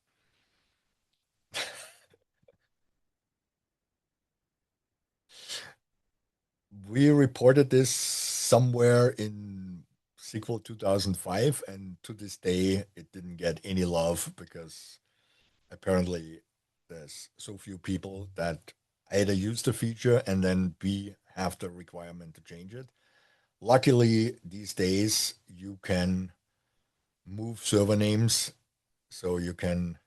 We reported this somewhere in SQL 2005, and to this day, it didn't get any love because apparently there's so few people that either use the feature and then B have the requirement to change it. Luckily, these days you can move server names so you can.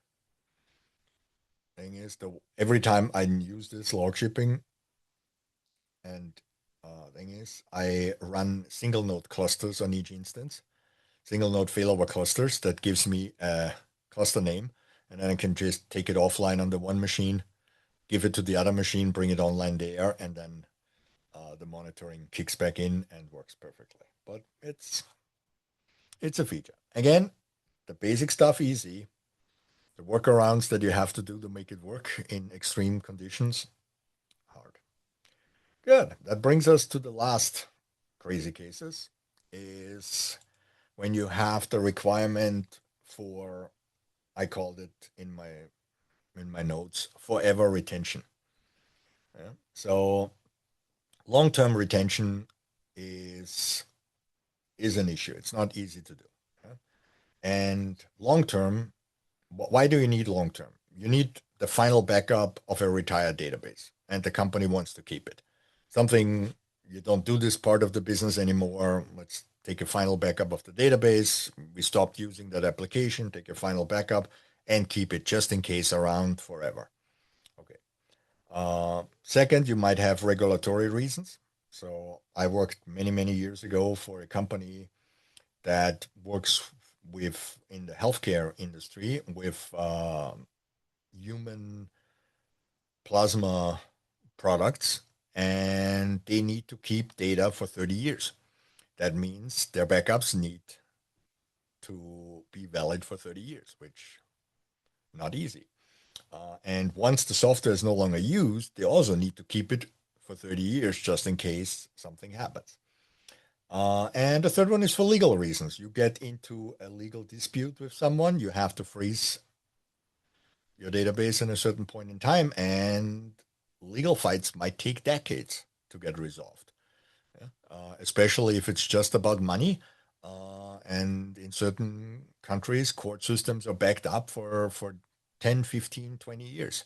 Thing is, every time I use this log shipping, and thing is, I run single node clusters on each instance, single node failover clusters that gives me a cluster name, and then I can just take it offline on the one machine, give it to the other machine, bring it online there, and then the monitoring kicks back in and works perfectly. But it's a feature. Again, the basic stuff easy. The workarounds that you have to do to make it work in extreme conditions, hard. Good. That brings us to the last crazy cases is when you have the requirement for, I called it in my notes, forever retention. Yeah. So long-term retention is is an issue. It's not easy to do. Yeah. And long-term, why do you need long-term? You need the final backup of a retired database, and the company wants to keep it. Something you don't do this part of the business anymore. Let's take a final backup of the database. We stopped using that application. Take a final backup and keep it just in case around forever. Okay. Second, you might have regulatory reasons. So I worked many, many years ago for a company that works with in the healthcare industry with human plasma products, and they need to keep data for 30 years. That means their backups need to be valid for 30 years, which not easy. And once the software is no longer used, they also need to keep it for 30 years just in case something happens. And the third one is for legal reasons. You get into a legal dispute with someone, you have to freeze your database in a certain point in time, and legal fights might take decades to get resolved. Yeah? Especially if it's just about money. And in certain countries, court systems are backed up for 10, 15, 20 years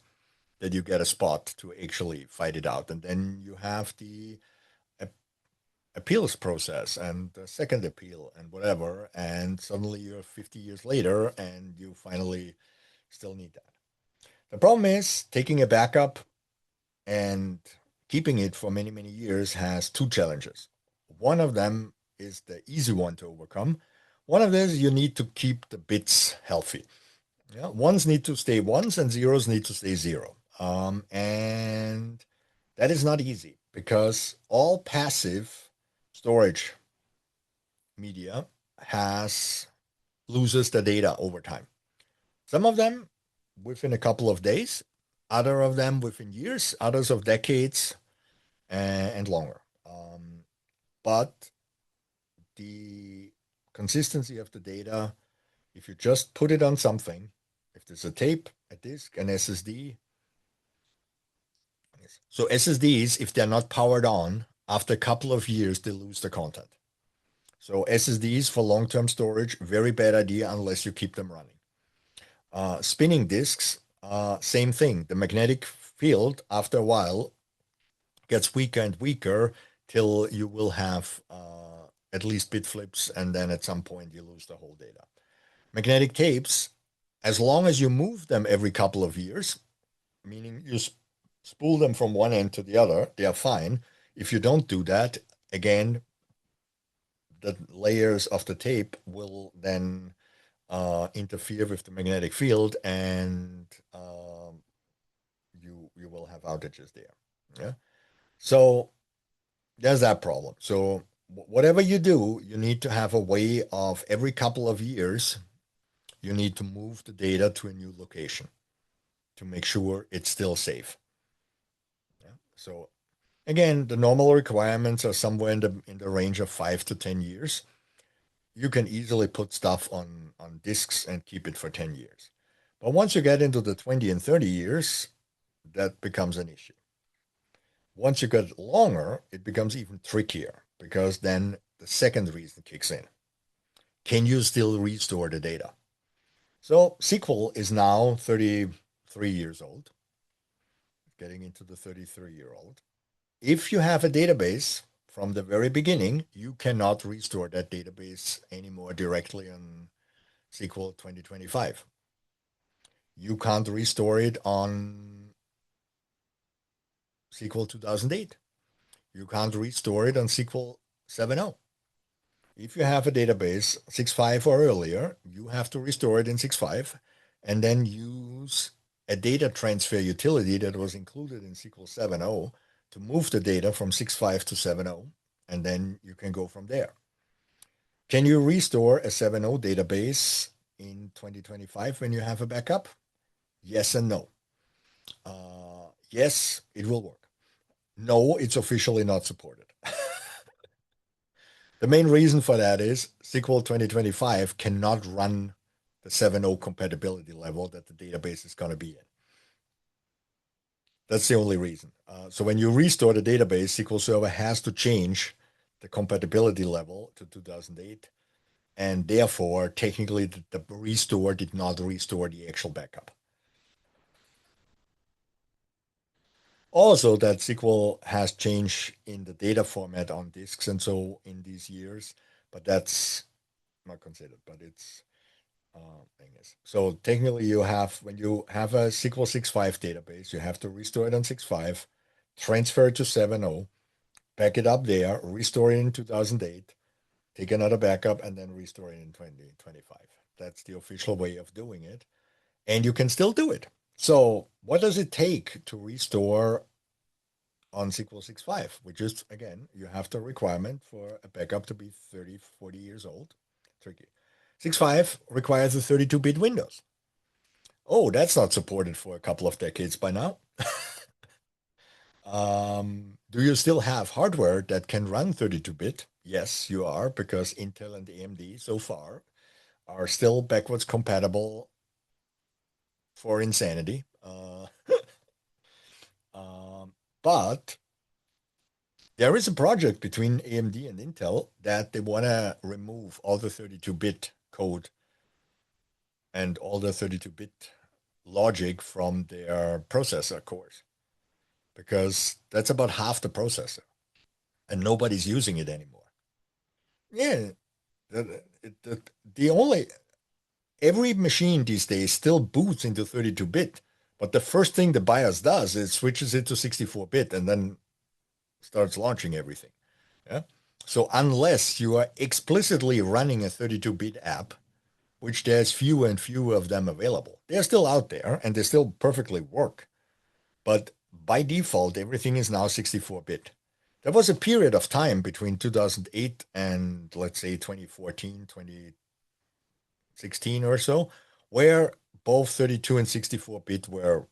that you get a spot to actually fight it out. And then you have the appeals process and the second appeal and whatever. And suddenly you're 50 years later and you finally still need that. The problem is taking a backup and keeping it for many, many years has two challenges. One of them is the easy one to overcome. One of them is you need to keep the bits healthy. Yeah, ones need to stay ones and zeros need to stay zero. And that is not easy because all passive storage media has loses the data over time. Some of them within a couple of days, other of them within years, others of decades and longer. But the consistency of the data, if you just put it on something, if there's a tape, a disk, an SSD. So SSDs, if they're not powered on, after a couple of years, they lose the content. So SSDs for long-term storage, very bad idea unless you keep them running. Spinning disks, same thing. The magnetic field, after a while, gets weaker and weaker till you will have at least bit flips, and then at some point you lose the whole data. Magnetic tapes, as long as you move them every couple of years, meaning you spool them from one end to the other, they are fine. If you don't do that, again, the layers of the tape will then interfere with the magnetic field, and you will have outages there. Yeah. So there's that problem. So whatever you do, you need to have a way of every couple of years, you need to move the data to a new location to make sure it's still safe. Yeah. So again, the normal requirements are somewhere in the range of 5 to 10 years. You can easily put stuff on disks and keep it for 10 years. But once you get into the 20 and 30 years, that becomes an issue. Once you get longer, it becomes even trickier because then the second reason kicks in. Can you still restore the data? So SQL is now 33 years old, getting into the 33-year-old. If you have a database from the very beginning, you cannot restore that database anymore directly SQL 2025. You can't restore it on SQL 2008. You can't restore it on SQL 7.0. If you have a database 6.5 or earlier, you have to restore it in 6.5 and then use a data transfer utility that was included in SQL 7.0 to move the data from 6.5 to 7.0, and then you can go from there. Can you restore a 7.0 database in 2025 when you have a backup? Yes and no. Yes, it will work. No, it's officially not supported. The main reason for that is SQL 2025 cannot run the 7.0 compatibility level that the database is going to be in. That's the only reason. So when you restore the database, SQL Server has to change the compatibility level to 2008, and therefore, technically, the restore did not restore the actual backup. Also, that SQL has changed in the data format on disks and so in these years, but that's not considered, but it's thing is. So technically you have, when you have a SQL 6.5 database, you have to restore it on 6.5, transfer it to 7.0, back it up there, restore it in 2008, take another backup, and then restore it in 2025. That's the official way of doing it. And you can still do it. So what does it take to restore on SQL 6.5? Which is, again, you have the requirement for a backup to be 30, 40 years old. Tricky. 6.5 requires a 32-bit Windows. Oh, that's not supported for a couple of decades by now. Do you still have hardware that can run 32-bit? Yes, you are, because Intel and AMD so far are still backwards compatible for insanity. But there is a project between AMD and Intel that they want to remove all the 32-bit code and all the 32-bit logic from their processor cores, because that's about half the processor and nobody's using it anymore. Yeah, the only every machine these days still boots into 32-bit, but the first thing the BIOS does is switches it to 64-bit and then starts launching everything. Yeah. So unless you are explicitly running a 32-bit app, which there's fewer and fewer of them available, they're still out there and they still perfectly work. But by default, everything is now 64-bit. There was a period of time between 2008 and, let's say, 2014, 2016 or so, where both 32 and 64-bit were,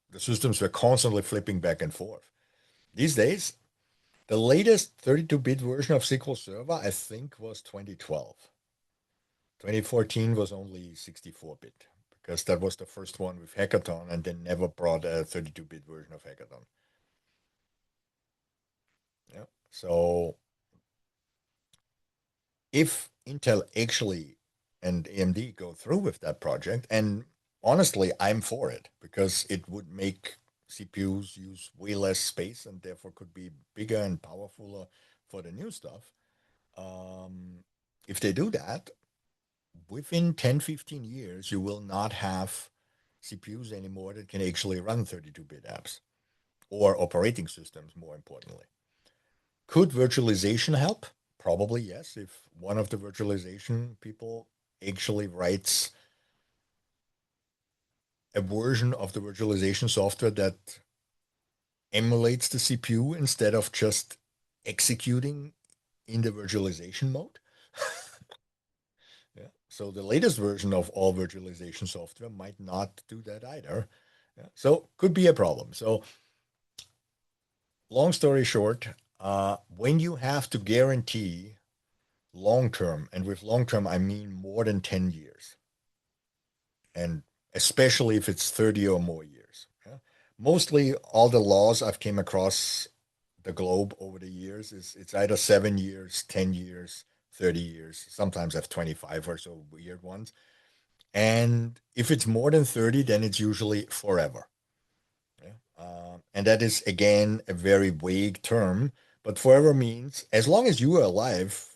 the systems were constantly flipping back and forth. These days, the latest 32-bit version of SQL Server, I think, was 2012. 2014 was only 64-bit, because that was the first one with Hackathon, and they never brought a 32-bit version of Hackathon. Yeah. So if Intel actually and AMD go through with that project, and honestly, I'm for it, because it would make CPUs use way less space and therefore could be bigger and powerful for the new stuff. If they do that, within 10, 15 years, you will not have CPUs anymore that can actually run 32-bit apps or operating systems, more importantly. Could virtualization help? Probably yes. If one of the virtualization people actually writes a version of the virtualization software that emulates the CPU instead of just executing in the virtualization mode. Yeah. So the latest version of all virtualization software might not do that either. Yeah. So could be a problem. So long story short, when you have to guarantee long term, and with long term I mean more than 10 years, and especially if it's 30 or more years. Yeah? Mostly all the laws I've came across the globe over the years is it's either 7 years, 10 years, 30 years. Sometimes I have 25 or so weird ones. And if it's more than 30, then it's usually forever. Yeah? And that is, again, a very vague term, but forever means as long as you are alive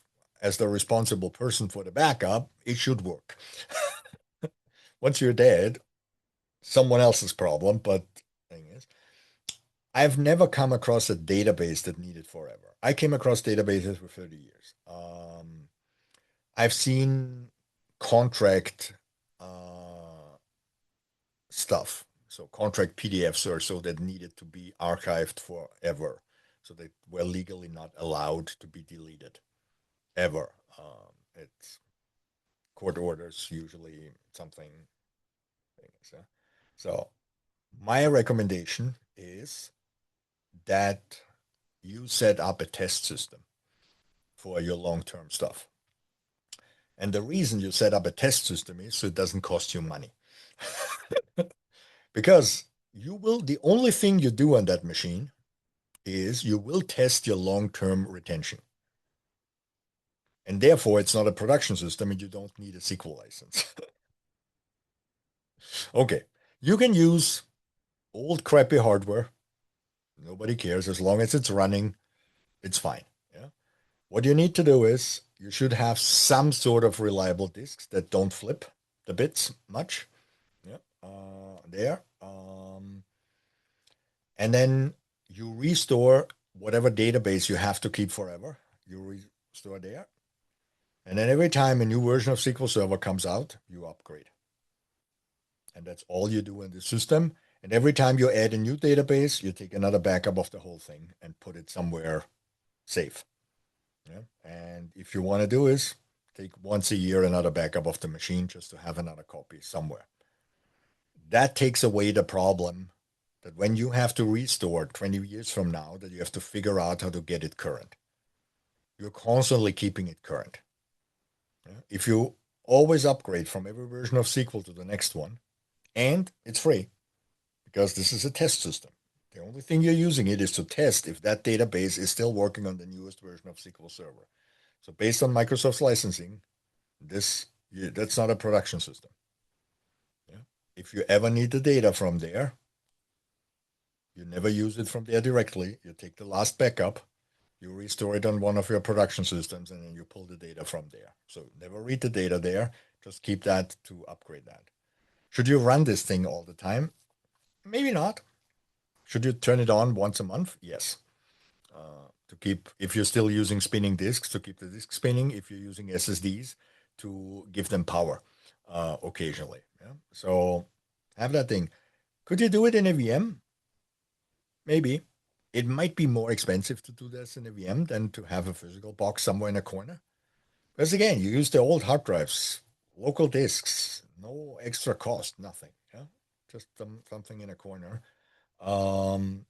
as the responsible person for the backup, it should work. Once you're dead, someone else's problem. But the thing is, I've never come across a database that needed forever. I came across databases for 30 years. I've seen contract stuff, so contract PDFs or so that needed to be archived forever, so they were legally not allowed to be deleted ever. It's court orders usually something. So, so my recommendation is that you set up a test system for your long-term stuff. And the reason you set up a test system is so it doesn't cost you money. Because the only thing you do on that machine is you will test your long-term retention. And therefore, it's not a production system and you don't need a SQL license. Okay, you can use old crappy hardware. Nobody cares. As long as it's running, it's fine. Yeah. What you need to do is you should have some sort of reliable disks that don't flip the bits much. Yeah. There. And then you restore whatever database you have to keep forever. You restore there. And then every time a new version of SQL Server comes out, you upgrade. And that's all you do in the system. And every time you add a new database, you take another backup of the whole thing and put it somewhere safe. Yeah. And if you want to do is take once a year another backup of the machine just to have another copy somewhere. That takes away the problem that when you have to restore 20 years from now, that you have to figure out how to get it current. You're constantly keeping it current. Yeah. If you always upgrade from every version of SQL to the next one, and it's free because this is a test system. The only thing you're using it is to test if that database is still working on the newest version of SQL Server. So based on Microsoft's licensing, that's not a production system. Yeah. If you ever need the data from there, you never use it from there directly. You take the last backup, you restore it on one of your production systems, and then you pull the data from there. So never read the data there. Just keep that to upgrade that. Should you run this thing all the time? Maybe not. Should you turn it on once a month? Yes. To keep, if you're still using spinning disks, to keep the disk spinning. If you're using SSDs, to give them power occasionally. Yeah? So have that thing. Could you do it in a VM? Maybe. It might be more expensive to do this in a VM than to have a physical box somewhere in a corner. Because again, you use the old hard drives, local disks, no extra cost, nothing. Yeah, just something in a corner. From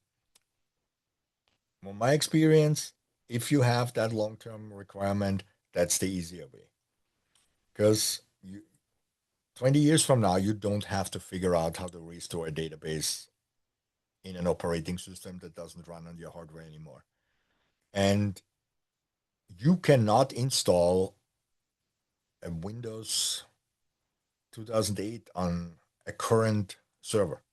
my experience, if you have that long-term requirement, that's the easier way. Because 20 years from now, you don't have to figure out how to restore a database in an operating system that doesn't run on your hardware anymore. And you cannot install a Windows 2008 on a current server.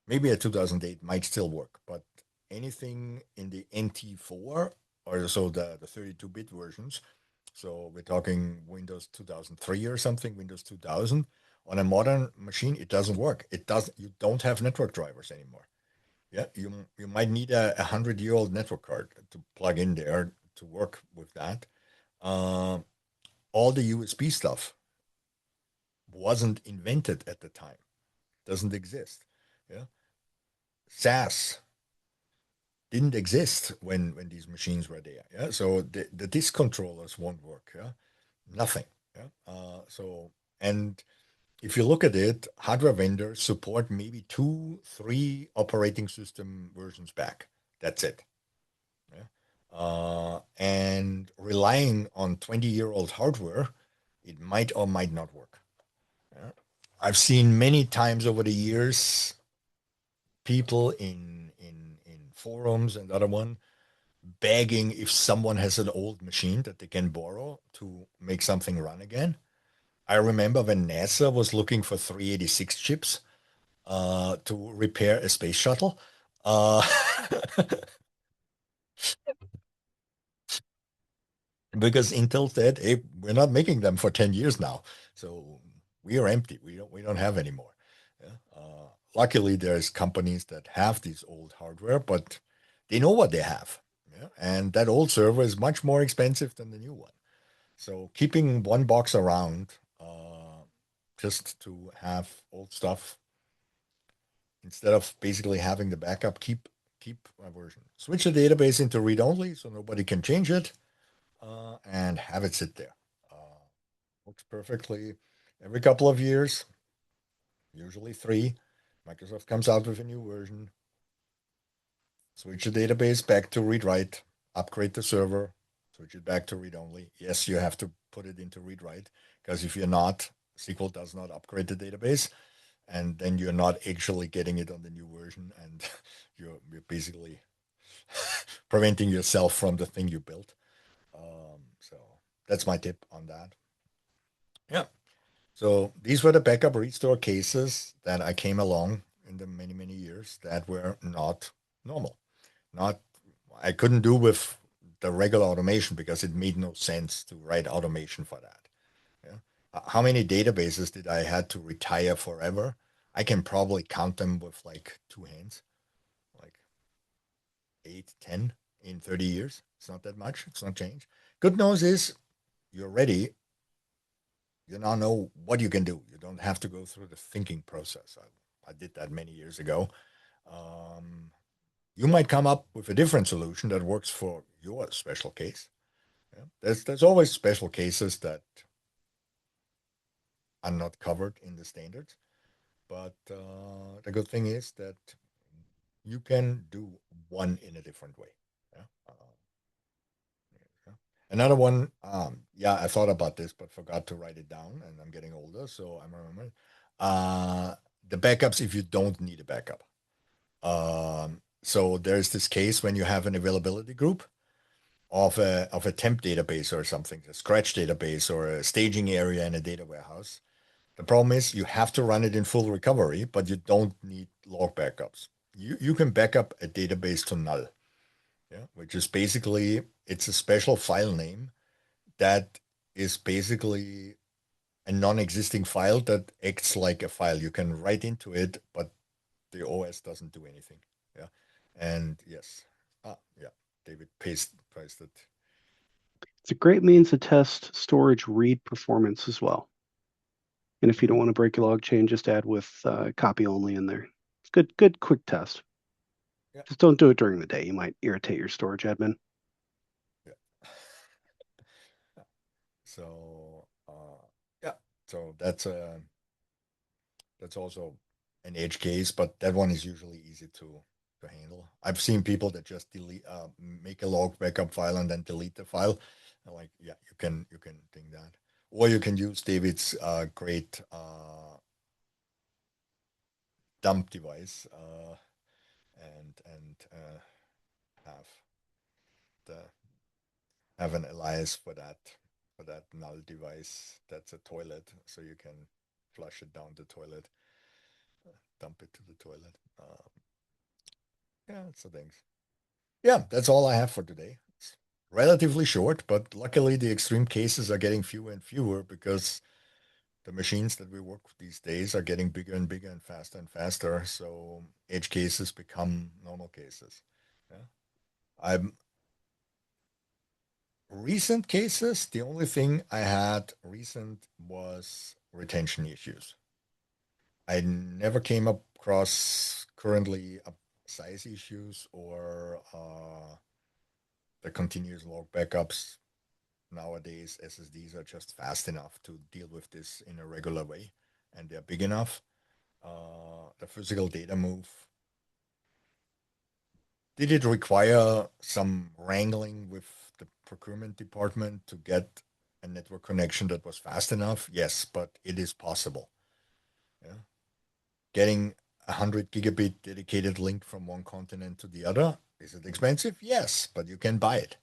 Maybe a 2008 might still work, but anything in the NT4 or so the 32-bit versions, so we're talking Windows 2003 or something, Windows 2000, on a modern machine, it doesn't work. You don't have network drivers anymore. Yeah, you might need a 100-year-old network card to plug in there to work with that. All the USB stuff wasn't invented at the time, doesn't exist. Yeah, SAS didn't exist when these machines were there. Yeah, so the disk controllers won't work. Yeah, nothing. Yeah, and if you look at it, hardware vendors support maybe 2, 3 operating system versions back. That's it. Yeah, and relying on 20-year-old hardware, it might or might not work. Yeah. I've seen many times over the years people in forums and other one begging if someone has an old machine that they can borrow to make something run again. I remember when NASA was looking for 386 chips to repair a space shuttle. Uh, because Intel said, "Hey, we're not making them for 10 years now, so we are empty. We don't have any more." Yeah? Luckily, there's companies that have these old hardware, but they know what they have. Yeah? And that old server is much more expensive than the new one. So keeping one box around just to have old stuff instead of basically having the backup, keep a version. Switch the database into read only so nobody can change it, and have it sit there. Uh, Works perfectly. Every couple of years, usually 3, Microsoft comes out with a new version. Switch the database back to read write, upgrade the server, switch it back to read only. Yes, you have to put it into read write because if you're not, SQL does not upgrade the database, and then you're not actually getting it on the new version, and you're basically preventing yourself from the thing you built. So that's my tip on that. Yeah. So these were the backup restore cases that I came along in the many, many years that were not normal. Not I couldn't do with the regular automation because it made no sense to write automation for that. Yeah. How many databases did I had to retire forever? I can probably count them with like 2 hands, like 8, 10 in 30 years. It's not that much. It's not change. Good news is you're ready. You now know what you can do. You don't have to go through the thinking process. I did that many years ago. Um, you might come up with a different solution that works for your special case. Yeah. There's always special cases that are not covered in the standards, but the good thing is that you can do one in a different way. Yeah. Yeah. Another one, yeah, I thought about this but forgot to write it down, and I'm getting older, so I'm remembering. Uh, the backups if you don't need a backup. So there's this case when you have an availability group of a temp database or something, a scratch database or a staging area in a data warehouse. The problem is you have to run it in full recovery, but you don't need log backups. You can back up a database to null, yeah, which is basically it's a special file name that is basically a non-existing file that acts like a file. You can write into it, but the OS doesn't do anything. Yeah, and yes, yeah, David pasted. It's a great means to test storage read performance as well. And if you don't Mhm. want to break your log chain, just add with copy only in there. It's good, quick test. Yeah, Just don't do it during the day. You might irritate your storage admin. yeah. So yeah, so that's also an edge case, but that one is usually easy to handle. I've seen people that just delete, make a log backup file and then delete the file. And like, yeah, you can think that, or you can use David's great dump device and have the have an alias for that null device. That's a toilet, so you can flush it down the toilet, dump it to the toilet. Yeah, so things. Yeah, that's all I have for today. It's relatively short, but luckily the extreme cases are getting fewer and fewer because the machines that we work with these days are getting bigger and bigger and faster. So edge cases become normal cases. Yeah. I'm recent cases, the only thing I had recent was retention issues. I never came across currently size issues or the continuous log backups. Nowadays, SSDs are just fast enough to deal with this in a regular way, and they're big enough. The physical data move. Did it require some wrangling with the procurement department to get a network connection that was fast enough? Yes, but it is possible. Yeah. Getting 100 gigabit dedicated link from one continent to the other, is it expensive? Yes, but you can buy it.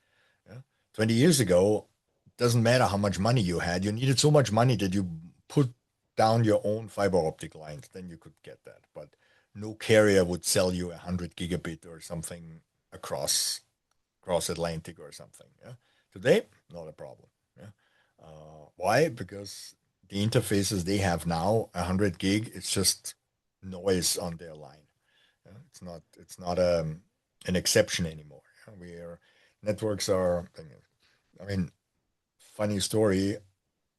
Yeah. 20 years ago, it doesn't matter how much money you had. You needed so much money that you put down your own fiber optic lines, then you could get that. But no carrier would sell you 100 gigabit or something across Atlantic or something. Yeah. Today, not a problem. Yeah. Why? Because the interfaces they have now, 100 gig, it's just noise on their line. Yeah. It's not an exception anymore. Yeah. Where networks are, I mean, funny story.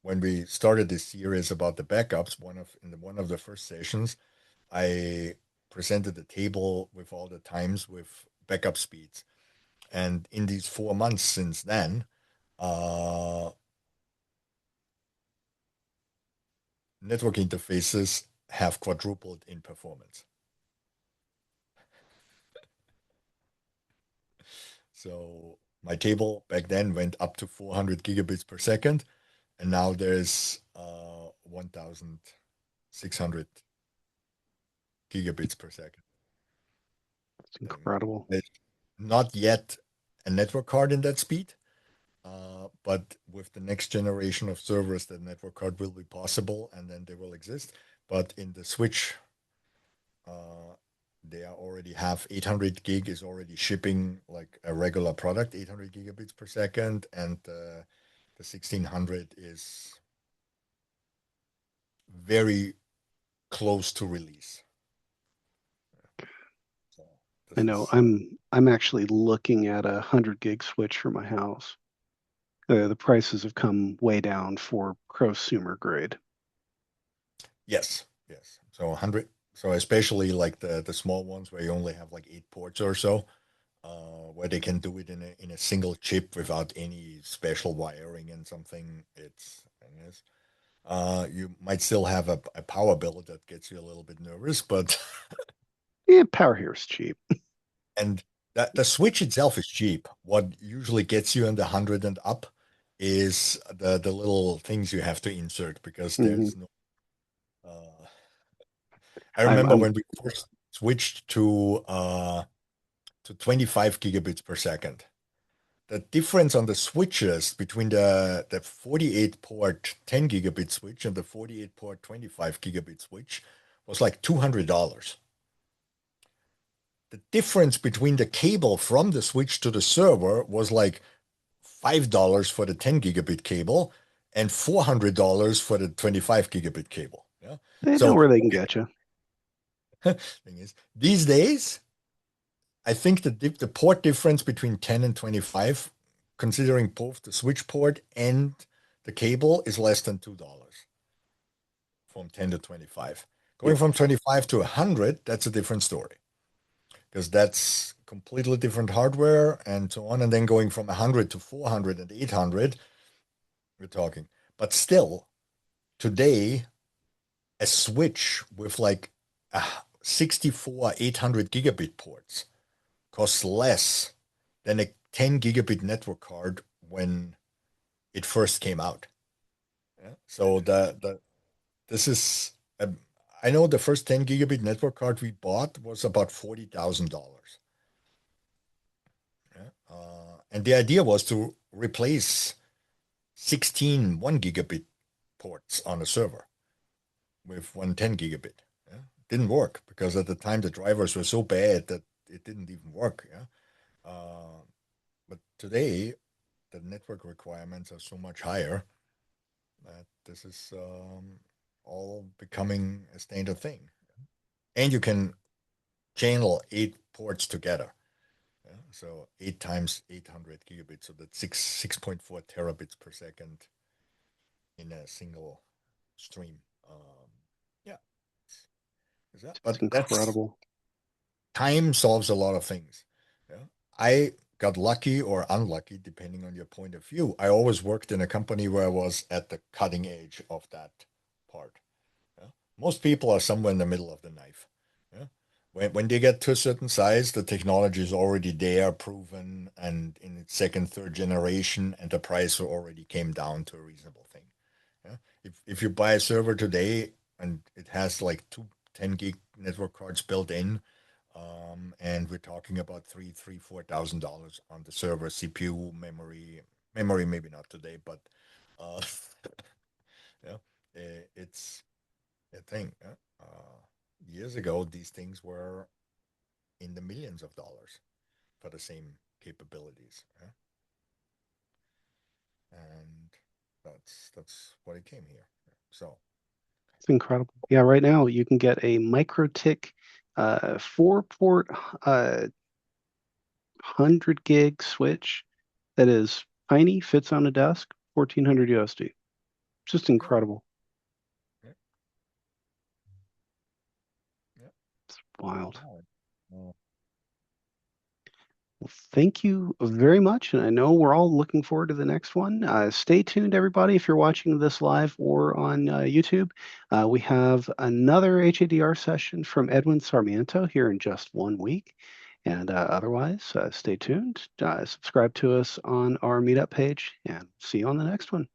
When we started this series about the backups, one of the first sessions, I presented a table with all the times with backup speeds. And in these 4 months since then, uh, network interfaces have quadrupled in performance. So my table back then went up to 400 gigabits per second, and now there's 1,600 gigabits per second. It's And incredible. there's not yet a network card in that speed, but with the next generation of servers, the network card will be possible, and then they will exist. But in the switch, uh, they are already have 800 gig is already shipping like a regular product, 800 gigabits per second, and the 1600 is very close to release. So I this know is I'm actually looking at a 100 gig switch for my house. The prices have come way down for prosumer grade. yes, yes. So 100. So especially like the small ones where you only have like 8 ports or so, where they can do it in a single chip without any special wiring and something. It's you might still have a power bill that gets you a little bit nervous, but Yeah, power here is cheap. and that the switch itself is cheap. What usually gets you in the 100 and up is the little things you have to insert because Hmm. there's no. Uh, I I'm remember I'm when we first switched to 25 gigabits per second. The difference on the switches between the 48 port 10 gigabit switch and the 48 port 25 gigabit switch was like $200. The difference between the cable from the switch to the server was like $5 for the 10 gigabit cable and $400 for the 25 gigabit cable. Yeah. they know So where they can get you. thing is, these days, I think the port difference between 10 and 25, considering both the switch port and the cable, is less than $2 from 10 to 25. Going Yep. from 25 to 100, that's a different story because that's completely different hardware and so on. And then going from 100 to 400 and 800, we're talking. But still, today, a switch with like 64 800 gigabit ports costs less than a 10 gigabit network card when it first came out. Yeah? So the this is a, I know the first 10 gigabit network card we bought was about $40,000. Yeah? And the idea was to replace 16 1 gigabit ports on a server with one 10 gigabit. Yeah? Didn't work because at the time the drivers were so bad that it didn't even work. Yeah? Uh, but today the network requirements are so much higher that this is all becoming a standard thing. And you can channel 8 ports together. Yeah? So 8 times 800 gigabits, so that's 6.4 terabits per second in a single stream. Yeah, It's but that's incredible. time solves a lot of things. Yeah? I got lucky or unlucky, depending on your point of view. I always worked in a company where I was at the cutting edge of that part. Yeah? Most people are somewhere in the middle of the knife. Yeah? When they get to a certain size, the technology is already there, proven, and in its second, third generation, and the price already came down to a reasonable thing. Yeah? If you buy a server today and it has like two 10 gig network cards built in, and we're talking about $4,000 on the server, CPU, memory maybe not today, but uh, yeah, it's a thing. Yeah? Years ago, these things were in the millions of dollars for the same capabilities. Yeah? and that's what it came here. So It's incredible. Yeah, right now you can get a MikroTik 4-port 100 gig switch that is tiny, fits on a desk, 1400 USD. Just yeah, incredible. yeah, yeah. Wild. All right. Well, Well, thank you very much. And I know we're all looking forward to the next one. Stay tuned, everybody, if you're watching this live or on YouTube. We have another HADR session from Edwin Sarmiento here in just 1 week. And otherwise, stay tuned. Subscribe to us on our meetup page and see you on the next one.